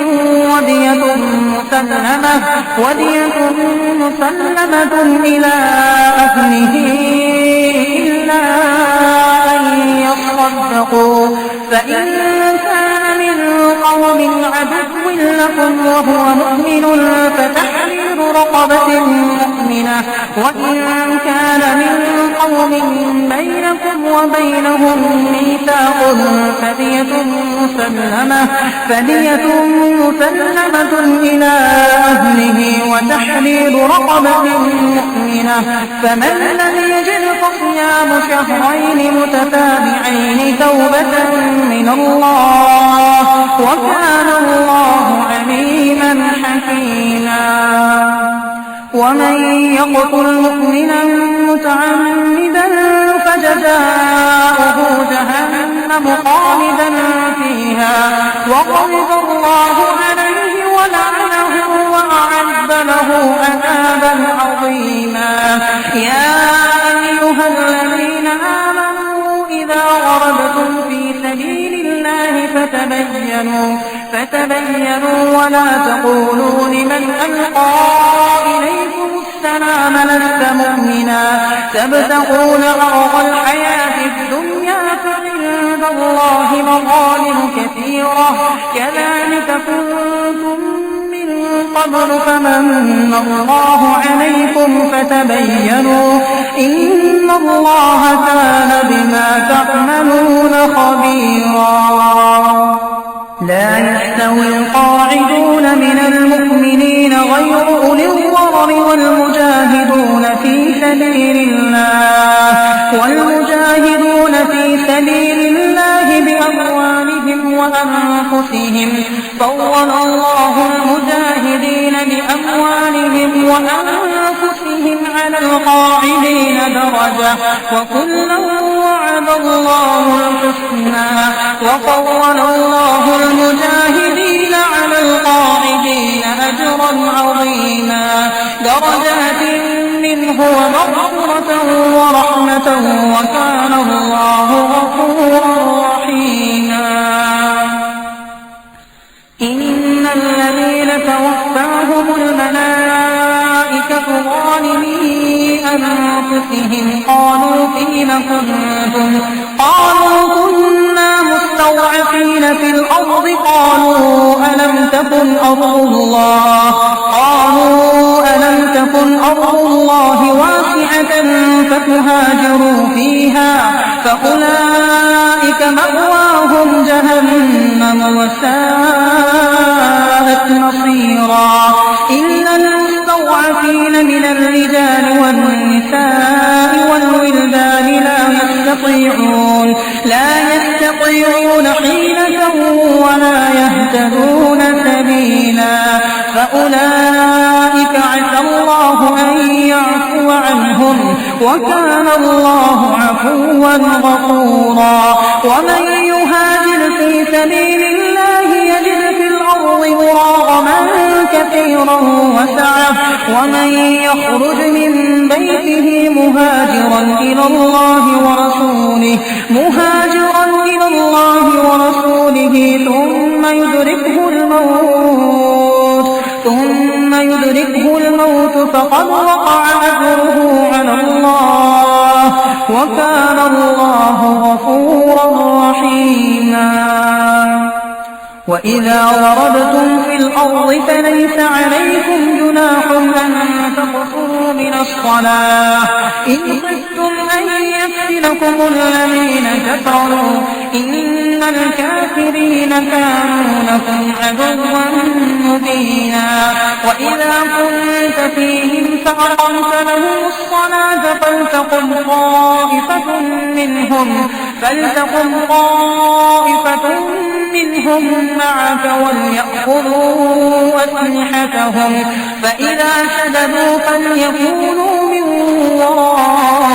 ودية مسلمة إلى أهله إلا أن يصدقوا فإن كان من قوم عدو لكم وهو مؤمن فتحرير رقبة مؤمنة وإن كان من قوم بينكم وبينهم ميثاق فدية مسلمة إلى أهله وتحرير رقبة مؤمنة فمن لم يجد فصيام شهرين متتابعين توبة من الله وكان الله عليما حكيما ومن يقتل مؤمنا متعمدا فجزاؤه جهنم خالدا فيها وغضب الله عليه ولعنه وأعد له عذابا عظيما يا أيها الذين آمنوا إذا ضربتم في سبيل الله فتبينوا ولا تقولوا لمن ألقى إليكم السلام لست مؤمنا تبتغون عرض الحياة الدنيا فعند الله مظالم كثيرة كذلك كنتم من قبل فمن الله عليكم فتبينوا إن الله كان بما تعملون خبيرا لا يستوي القاعدون من المؤمنين غير أولي الضرر والمجاهدون في سبيل الله بأموالهم وأنفسهم أنفسهم فضل الله المجاهدين بأموالهم وأنفسهم على القاعدين درجة وكلا وعد الله الحسنى وفضل الله المجاهدين على القاعدين أجرا عظيما درجات منه ومغفرة ورحمة وكان الله غفورا رحيما إن الذين توفاهم الملائكة ظالمي أنفسهم قالوا فيم كنتم قالوا كنا مستضعفين في الأرض قالوا ألم تكن أرض الله واسعة فتهاجروا فيها فأولئك مأواهم جهنم وساءت مصيرا إلا المستضعفين من الرجال والنساء والولدان لا يستطيعون حيلة ولا يهتدون سبيلا فأولئك عسى الله أن يعفو عنهم وكان الله عفوا غفورا ومن يهاجر في سبيل الله يجد في الأرض مراغما كثيرا وسعة ومن يخرج من بيته مهاجرا إلى الله ورسوله ثم يدركه الموت فقد وقع أجره على الله وكان الله غفورا رحيما وإذا ضربتم في الأرض فليس عليكم جناح أن تقصروا من الصلاة إن خفتم أن يفتنكم الذين كفروا إن الكافرين كانوا لكم عدوا مبينا وإذا كنت فيهم فأقمت لهم الصلاة فلتقم طائفة منهم معك وليأخذوا أسلحتهم فإذا سجدوا فليكونوا من ورائكم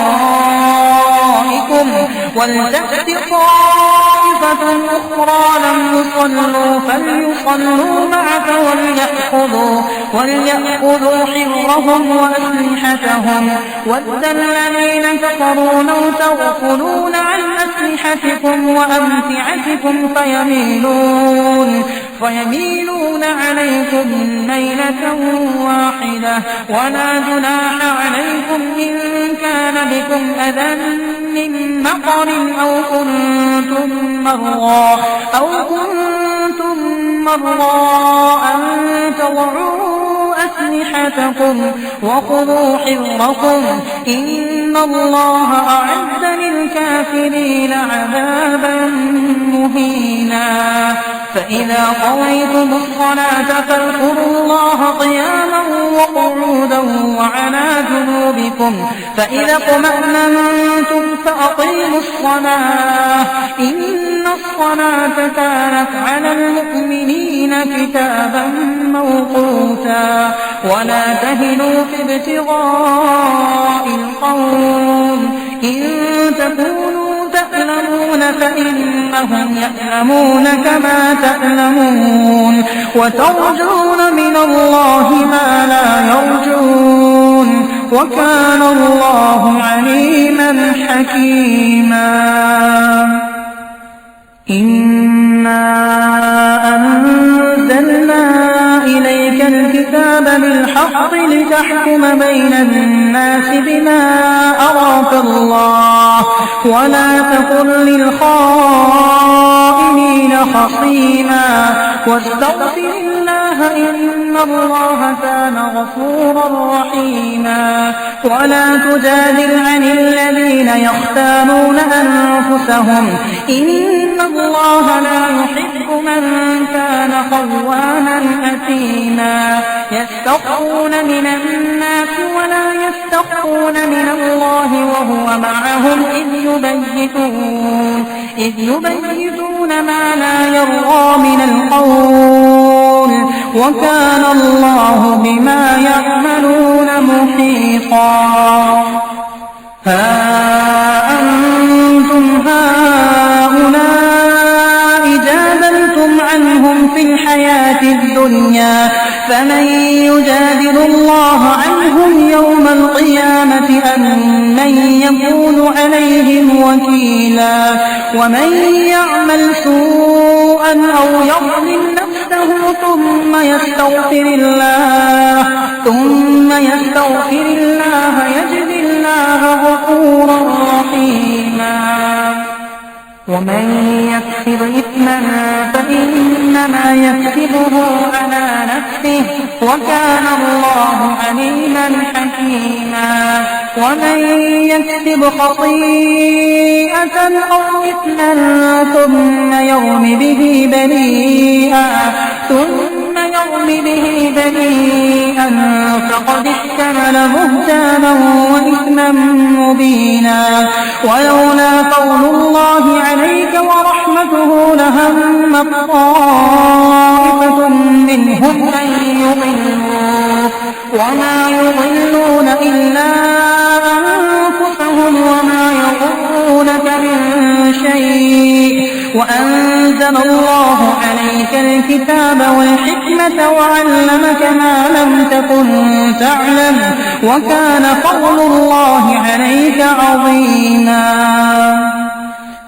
ولتأت طائفة أخرى لم يصلوا فليصلوا معك وليأخذوا حذرهم وأسلحتهم ود الذين كفروا لو تغفلون عن أسلحتكم وأمتعتكم فيميلون عليكم ميلة واحدة ولا جناح عليكم إن كان بكم أذى من مطر أو كنتم مرضى أن تضعوا أسلحتكم وخذوا حذركم إن الله أعد للكافرين عذابا مهينا فإذا قضيتم الصلاة فاذكروا الله قياما وقعودا وعلى جنوبكم فإذا اطمأننتم فأقيموا الصلاة إن الصلاة كانت على المؤمنين كتابا موقوتا ولا تهنوا في ابتغاء القوم إن تكونوا تألمون فإنهم يألمون كما تألمون وترجون من الله ما لا يرجون وكان الله عليما حكيما إنا أنزلنا إليك الكتاب بالحق لتحكم بين الناس بما أراك الله ولا تكن للخائنين خصيما واستغفر الله إن الله كان غفورا رحيما ولا تجادل عن الذين يختانون أنفسهم إن الله لا يحب من كان خوانا أثيما يستخفون من الناس ولا يستخفون من الله وهو معهم إذ يبيتون ما لا يرضى من القول وكان الله بما يعملون محيطا ها أنتم هؤلاء جادلتم عنهم في الحياة الدنيا فمن يجادل الله عنهم يوم القيامة أم من يكون عليهم وكيلا ومن يعمل سوءا أو يظلم نفسه ثم يستغفر الله يجد الله غفورا رحيما ومن يكسب إثما فإنما يكسبه على نفسه وكان الله عليما حكيما ومن يكسب خطيئة أو إثما ثم يرم به بريئا فقد احتمل بهتانا وإثما مبينا ولولا قول الله عليك ورحمته لهم طائفة منهم أن يضلوك وما يضلون إلا أنفسهم وما يضرونك من شيء وأنزل الله عليك الكتاب والحكمة وعلمك ما لم تكن تعلم وكان فضل الله عليك عظيما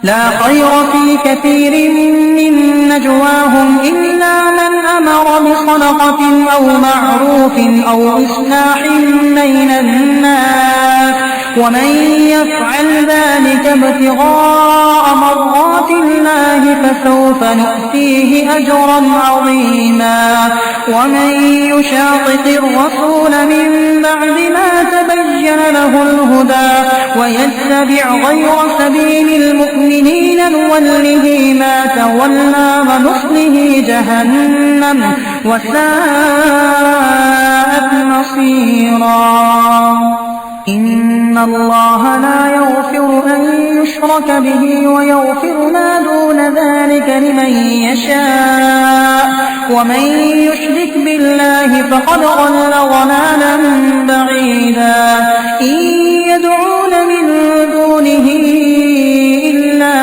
لا خير في كثير من نجواهم إلا من أمر بصدقة أو معروف أو إصلاح بين الناس ومن يفعل ذلك ابتغاء مرضات الله فسوف نؤتيه أجرا عظيما ومن يشاقق الرسول من بعد ما تبين له الهدى ويتبع غير سبيل المؤمنين نوله ما تولى ونصله جهنم وساءت مصيرا إن الله لا يغفر أن يشرك به ويغفر ما دون ذلك لمن يشاء ومن يشرك بالله فقد ضل ضلالا بعيدا إن يدعون من دونه إلا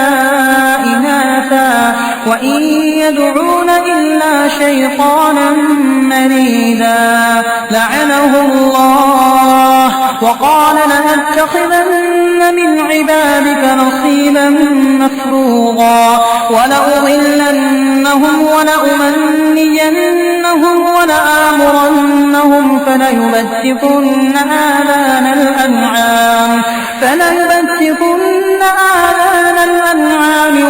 إناثا وإن يدعون إلا شيطانا مريدا لعنه الله وقال لأتخذن من عبادك نصيبا مفروضا ولأضلنهم ولأمنينهم ولآمرنهم فليبتكن آذان الأنعام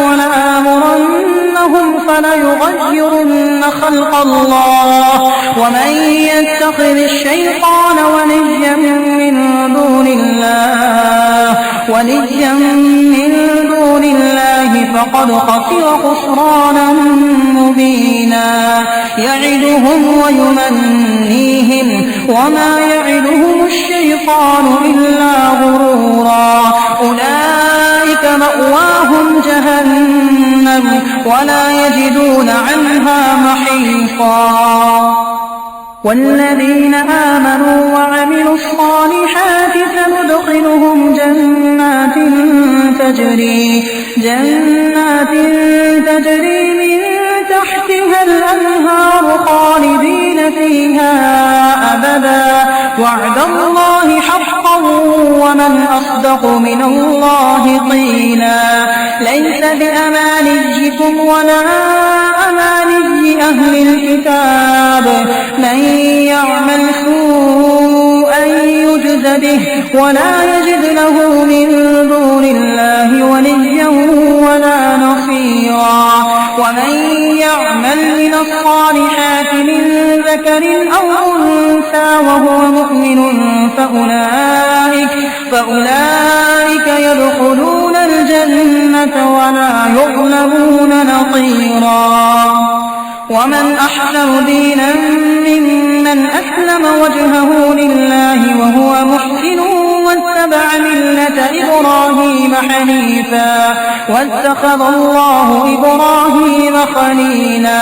ولآمرنهم فليغيرن خلق الله ومن يتخذ الشيطان وليا من دون الله فقد خسر خسرانا مبينا يعدهم ويمنيهم وما يعدهم الشيطان إلا غرورا أولئك مأواهم جهنم ولا يجدون عنها محيصا والذين آمنوا وعملوا الصالحات سندخلهم جنات تجري من تحتها الأنهار خالدين فيها أبدا وعد الله حقا ومن أصدق من الله قيلا ليس بأمانيكم ولا أماني أهل الكتاب من يعمل سوءا يجز به ولا يجد له من دون الله وليا ولا نصيرا ومن يعمل من الصالحات من ذكر أو أنثى وهو مؤمن فأولئك يدخلون الجنة ولا يظلمون نقيرا ومن أحسن دينا ممن أسلم وجهه لله وهو محسن واتبع واتبع ملة إبراهيم حنيفا واتخذ الله إبراهيم خليلا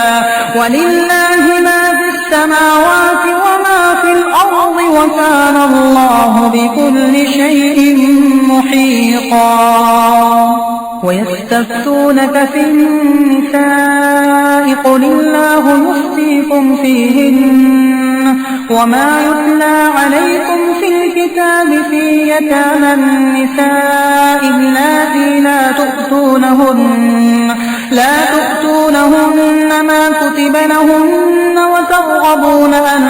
ولله ما في السماوات وما في الأرض وكان الله بكل شيء محيطا ويستفتونك في النساء قل الله يفتيكم فيهن وما يتلى عليكم في الكتاب في يتامى النساء اللاتي لا تؤتونهن ما كتب لهن وترغبون أن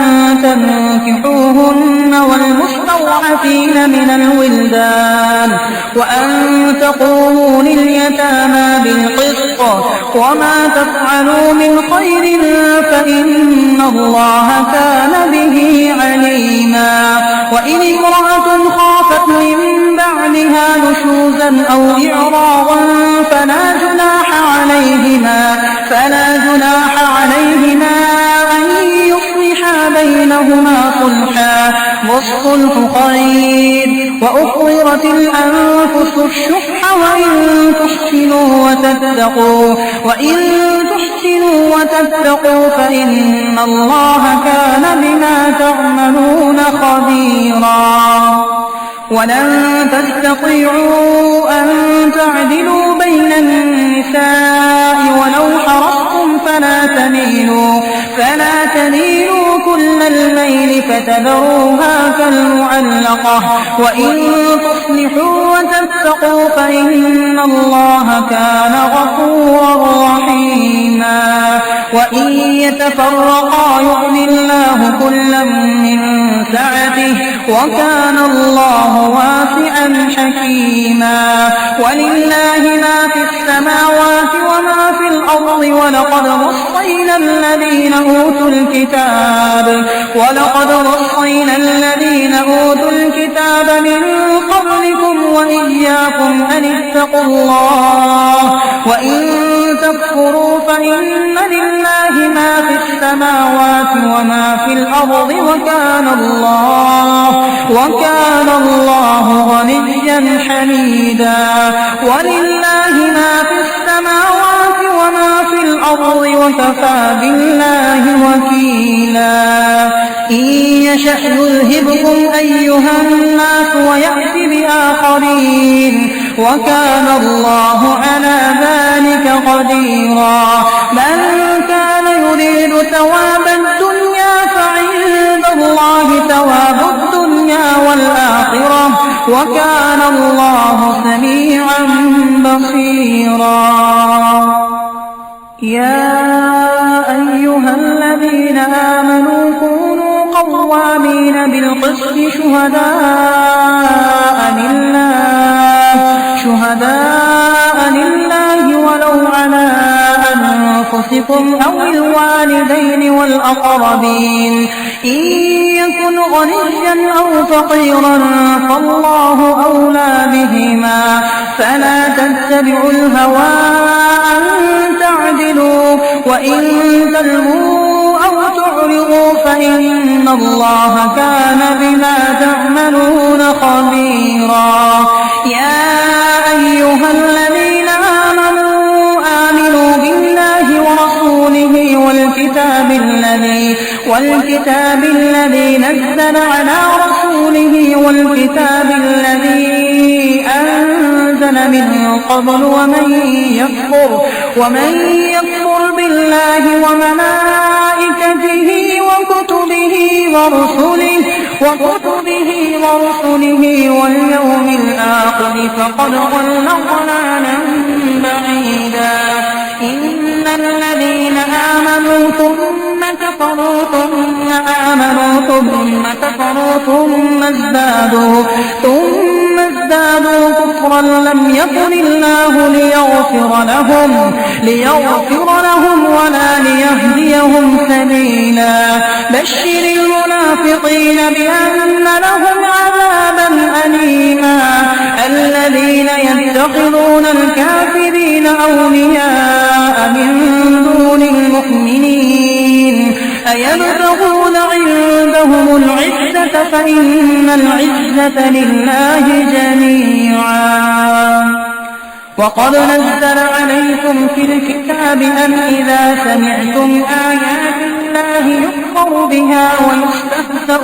تنكحوهن والمستضعفين من الولدان وأن تقوموا لليتامى بالقسط وما تفعلوا من خير فإن الله كان به عليما وإن امرأة خافت من بعدها نشوزا أو إعراضا فلا جناح عليهما أن يصلحا بينهما صلحا والصلح خير وأحضرت الأنفس الشح وإن تحسنوا وتتقوا فإن الله كان بما تعملون خبيرا ولن تستطيعوا أن تعدلوا بين النساء ولو حرصتم فلا تميلوا كل الميل فتذروها كالمعلقة وإن تصلحوا وتتقوا فإن الله كان غفورا رحيما وإن يتفرقا يغني الله كلا من سعته وكان الله واسعا حكيما ولله ما في السماوات وما في الأرض ولقد وصينا الذين أوتوا الكتاب من قبلكم وإياكم أن اتقوا الله وإن تكفروا فإن لله ما في السماوات وما في الأرض وكان الله غنيا حميدا ولله ما في السماوات وما في الأرض وكفى بالله وكيلا إن يشأ يذهبكم أيها الناس ويأت بآخرين وكان الله على ذلك قديرا من كان يريد ثواب الدنيا فعند الله ثواب الدنيا والآخرة وكان الله سميعا بصيرا يا أيها الذين آمنوا كونوا قوامين بالقسط شهداء لله ولو على أنفسكم أو الوالدين والأقربين إن يكن غنيا أو فقيرا فالله أولى بهما فلا تتبعوا الهوى أن تعدلوا وإن تلووا أو تعرضوا فإن الله كان بما تعملون خبيرا يا أيها الذين آمنوا بالله ورسوله والكتاب الذي نزل على رسوله والكتاب الذي أنزل من قبل ومن يكفر بالله وملائكته وكتبه ورسله واليوم الآخر فقد ضل ضلالا بعيدا إن الذين آمنوا ثم كفروا ثم آمنوا ثم كفروا ثم ازدادوا كفرا لم يكن الله ليغفر لهم ولا ليهديهم سبيلا بشر المنافقين بأن لهم عذابا أليما الذين يتخذون الكافرين أولياء من دون المؤمنين أيبتغون عندهم العزة العزة فإن العزة لله جميعا. وقد نزل عليكم في الكتاب أن إذا سمعتم آيات الله يكفر بها ويستهزأ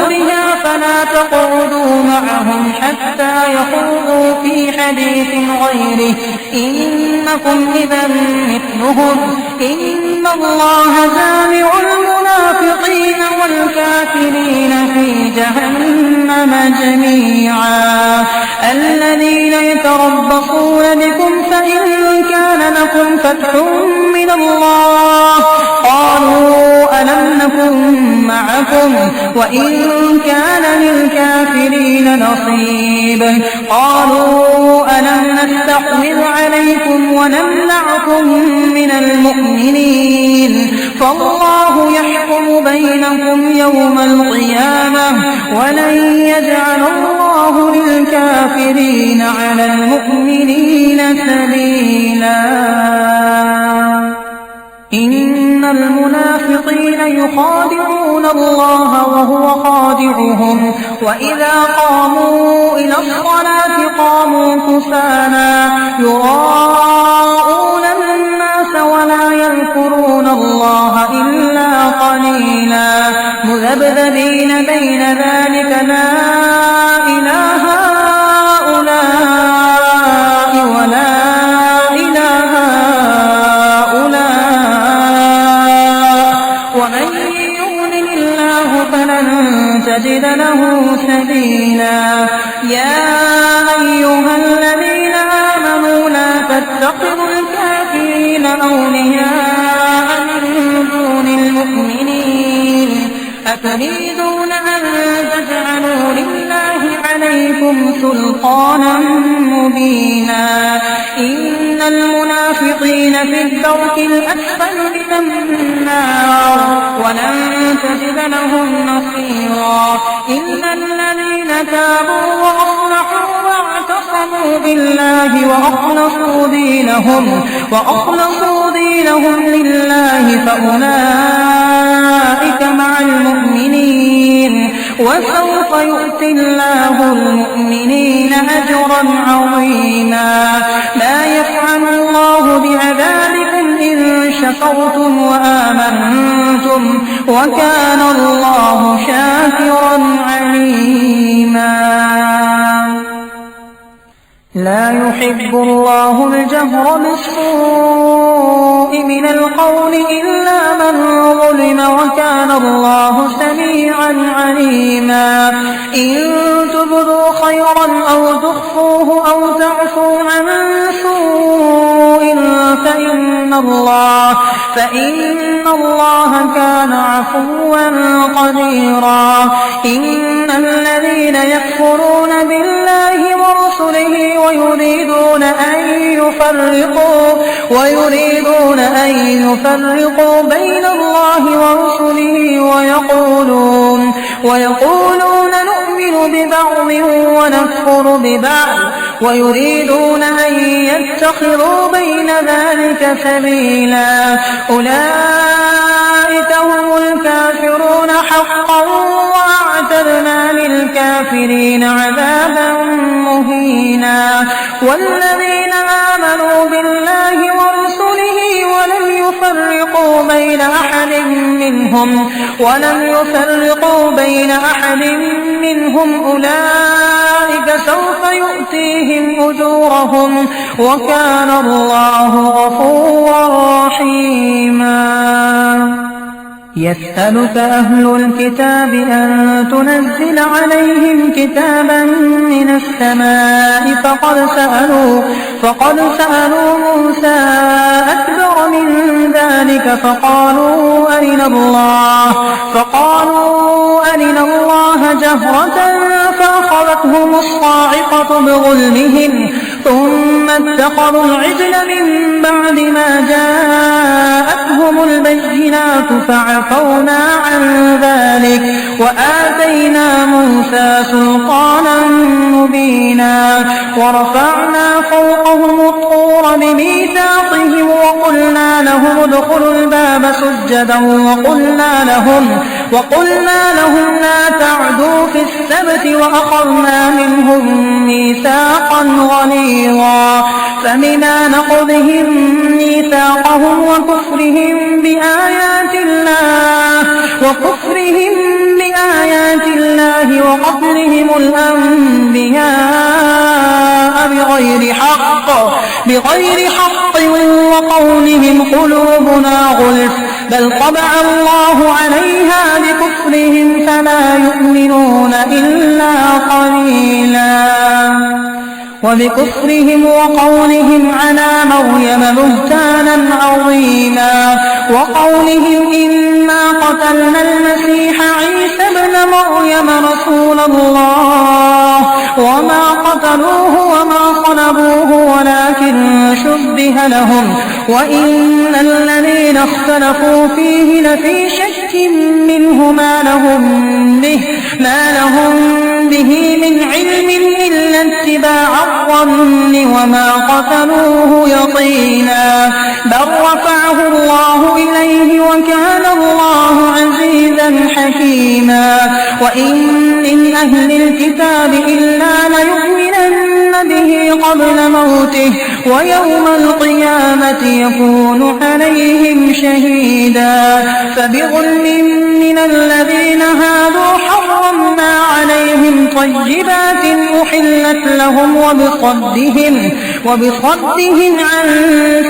بها فلا تقعدوا معهم حتى يخوضوا في حديث غيره إنكم إذا مثلهم إن الله جامع المنافقين والكافرين في جهنم جميعا. الذين يتربصون بكم فإن كان لكم فتح من الله قالوا ألم نكن معكم وإن كان للكافرين نصيب قالوا ألم نستحوذ عليكم ونمنعكم من المؤمنين فالله يحكم بينكم يوم القيامة ولن يجعل الله للكافرين على المؤمنين سبيلا. إن المنافقين يخادعون الله وهو خادعهم وإذا قاموا إلى الصلاة قاموا كسالى يراءون الناس ولا يذكرون الله إلا قليلا مذبذبين بين ذلك لا إله هؤلاء ولا إله هؤلاء ومن يضلل الله فلن تجد له سبيلا. يا أيها الذين آمنوا لا تتخذوا الكافرين أولياء من دون المؤمنين أتريدون أن تجعلوا لله عليكم سلطانا مبينا. إن المنافقين في الدرك الأسفل من النار ولن تجد لهم نصيرا إلا الذين تابوا وأصلحوا واعتصموا بالله وأخلصوا دينهم لله فأولئك مع المؤمنين وسوف يؤتي الله المؤمنين أجرا عظيما. لا يفعل الله بعذابكم إن شكرتم وآمنتم وكان الله شاكرا عليما. لا يحب الله الجهر بالسوء من القول إلا من ظلم وكان الله سميعا عليما. إن تبدوا خيرا أو تخفوه أو تعفوا عن سوء فإن الله كان عفوا قديرا. إن الذين يكفرون بالله ورسله ويريدون أن يفرقوا بين الله ورسله ويقولون نؤمن ببعض ونكفر ببعض ويريدون أن يتخذوا بين ذلك سبيلا. أولئك هم الكافرون حقا وأعتدنا للكافرين عذابا مهينا. والذين آمنوا بالله ورسله ولم يفرقوا بين أحد منهم أولئك سوف يؤتيهم أجورهم وكان الله غفورا رحيما. يسألك أهل الكتاب أن تنزل عليهم كتابا من السماء فقد سألوا موسى أكبر من ذلك فقالوا أرنا الله جهرة فأخذتهم الصاعقة بظلمهم ثم اتخذوا العجل من بعد ما جاءتهم البينات فعفونا عن ذلك وآتينا موسى سلطانا مبينا. ورفعنا فوقهم الطور بميثاقهم وقلنا لهم ادخلوا الباب سجدا وقلنا لهم لا تعدوا في السبت وأخذنا منهم ميثاقا غليظا فبما نقضهم ميثاقهم وكفرهم بآيات الله وقتلهم الأنبياء بغير حق وقولهم قلوبنا غلف بل طبع الله عليها بكفرهم فلا يؤمنون إلا قليلا وبكفرهم وقولهم على مريم بهتانا عظيما وقولهم إنا قتلنا المسيح عيسى ابن مريم رسول الله وما قتلوه وما صلبوه ولكن شبه لهم وإن الذين اختلفوا فيه لفي شك منه ما لهم به من علم إلا اتباع الظن وما قتلوه يقينا بل رفعه الله إليه وكان الله عزيزا حكيما وإن من أهل الكتاب إلا ليؤمنن به قبل موته ويوم القيامة يكون عليهم شهيدا فبظلم من الذين هادوا حرمنا عليهم طيبات أحلت لهم وبصدهم عن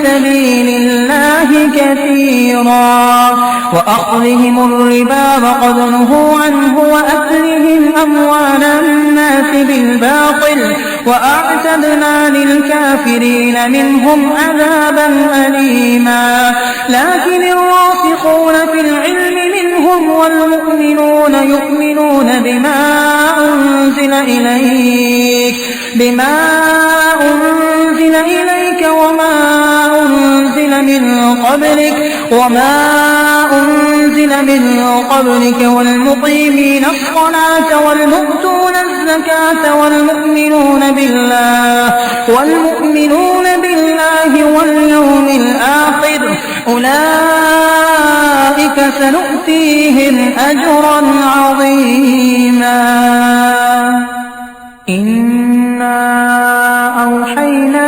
سبيل الله كثيرا وأخذهم الربا وقد نهوا عنه وأكلهم أموال الناس بالباطل وأعتدنا للكافرين منهم عذابا أليما لكن الراسخون في العلم منهم والمؤمنون يؤمنون بما أنزل إليك وما أنزل من قبلك والمقيمين الصلاة والمؤتون الزكاة والمؤمنون بالله واليوم الآخر أولئك سنؤتيهم أجرا عظيما إنا أوحينا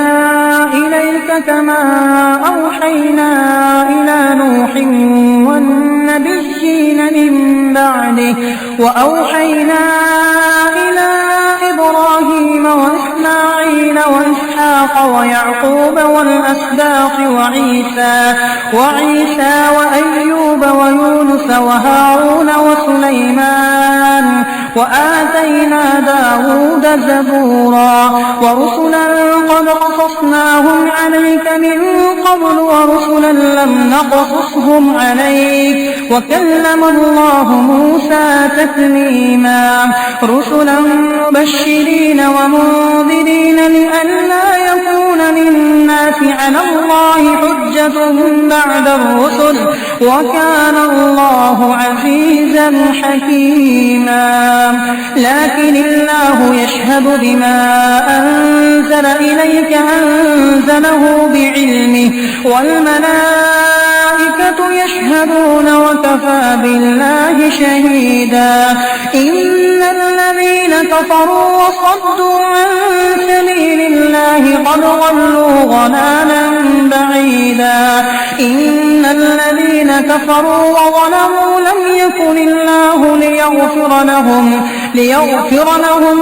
إليك كما أوحينا إلى نوح والنبيين من بعده وأوحينا إلى إبراهيم وإسماعيل وإسحاق ويعقوب والأسباط وعيسى وأيوب ويونس وهارون وسليمان وآتينا داود زبورا ورسلا قد قصصناهم عليك من قبل ورسلا لم نقصصهم عليك وكلم الله موسى تكليما رسلا مبشرين ومنذرين لئلا يكون للناس على الله حجة بعد الرسل وكان الله عزيزا حكيما لكن الله يشهد بما أنزل إليك أنزله بعلمه والملائكة يشهدون وكفى بالله شهيدا إن الذين كفروا وصدوا عن سبيل الله قد ضلوا ضلالا بعيدا إن الذين كفروا وظلموا لم يكن الله ليغفر لهم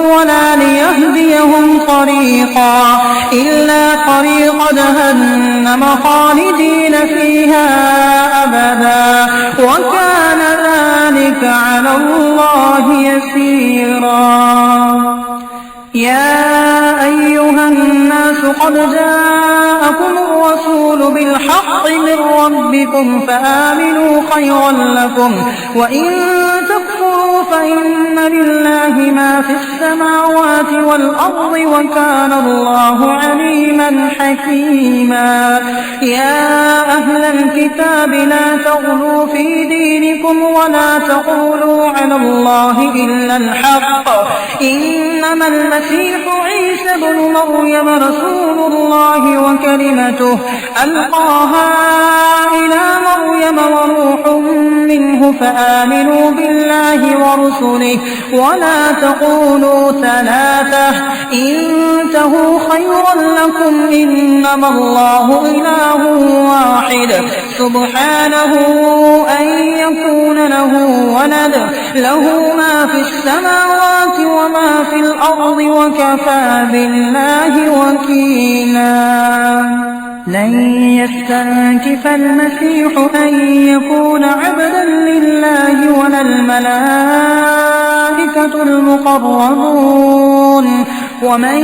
ولا ليهديهم طريقا إلا طريق جهنم خالدين فيها أبدا وكان ذلك على الله يسيرا يا أيها الناس قد جاءكم الرسول بالحق من ربكم فآمنوا خيرا لكم وإن تكفروا فإن لله ما في السماوات والأرض وكان الله عليما حكيما. يا أهل الكتاب لا تغلوا في دينكم ولا تقولوا على الله إلا الحق، إنما المسيح عيسى ابن مريم رسول الله وكلمته ألقاها إلى مريم وروح منه، فآمنوا بالله ورسله ولا تقولوا ثلاثة، انتهوا خيرا لكم، إنما الله إله واحد سبحانه أن يكون له ولد، له ما في السماوات وما في الأرض وكفى بالله وكيلا. لن يستنكف المسيح أن يكون عبدا لله ولا الملائكة المقربون، ومن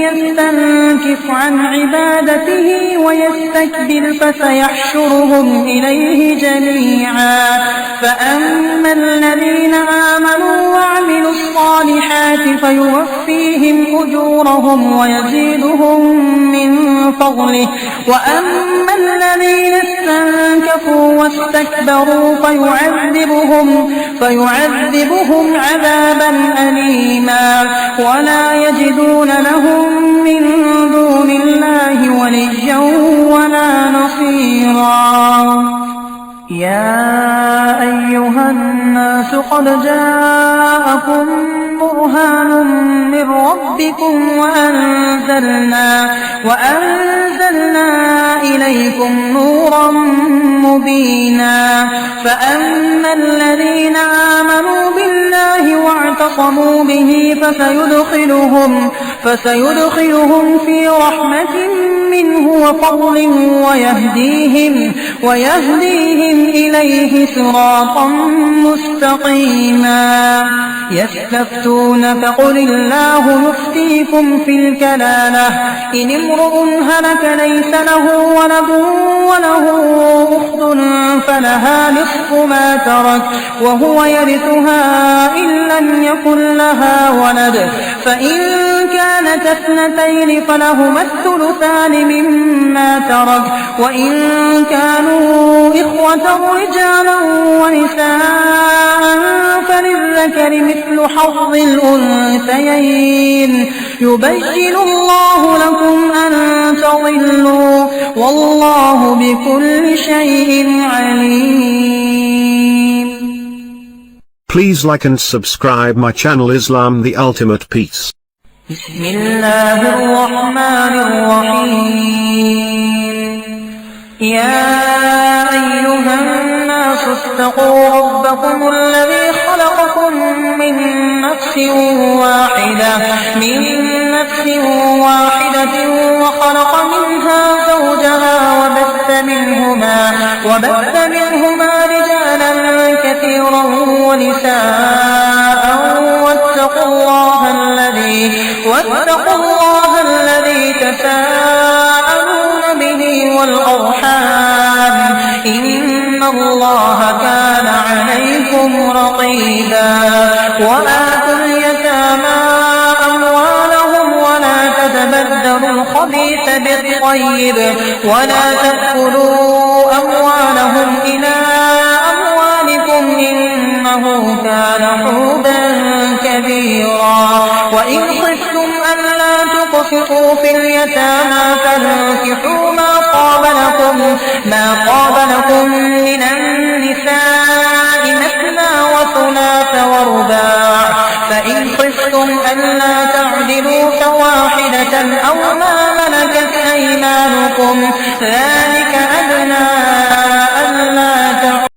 يستنكف عن عبادته ويستكبر فسيحشرهم إليه جميعا. فأما الذين آمنوا وعملوا الصالحات فيوفيهم أجورهم ويزيدهم من فضله، وأما الذين استنكفوا واستكبروا فيعذبهم عذابا أليما ولا يجدون لهم من دون الله وليا ولا نصيرا. يا أيها الناس قد جاءكم برهان من ربكم وأنزلنا إليكم نورا مبينا. فأما الذين آمنوا بالله واعتصموا به فسيدخلهم في رحمة منه وفضل ويهديهم إليه صراطا مستقيما. يستفتونك قل الله يفتيكم في الكلالة، إن امرؤ هلك ليس له ولد وله أخت فلها نصف ما ترك وهو يرثها إن لم يكن لها ولد، فإن كانت اثنتين فلهما الثلثان مما ترك، وإن كانوا إخوة رجالا ونساء فللذكر مثل حظ الأنثيين. يبين الله لكم أن تضلوا والله بكل شيء عليم. Please like and subscribe my channel Islam the Ultimate Peace. بسم الله الرحمن الرحيم. يا أيها الناس اتقوا ربكم الذي خلقكم من نفس واحدة وخلق منها زوجها وبث منهما رجالا كثيرا ونساء، واتقوا الله الذي تساءلون به والأرحام، إن الله كان عليكم رقيبا. وآتوا اليتامى أموالهم ولا تتبدلوا الخبيث بالطيب ولا تأكلوا أموالهم إلى أموالكم إنه كان حوبا كبيرا. وإن خفتم ألا تقسطوا في اليتامى فانكحوا ما طاب لكم من النساء مثنى وثلاث ورباع، فإن خفتم ألا تعدلوا فواحدة أو ما ملكت أيمانكم ذلك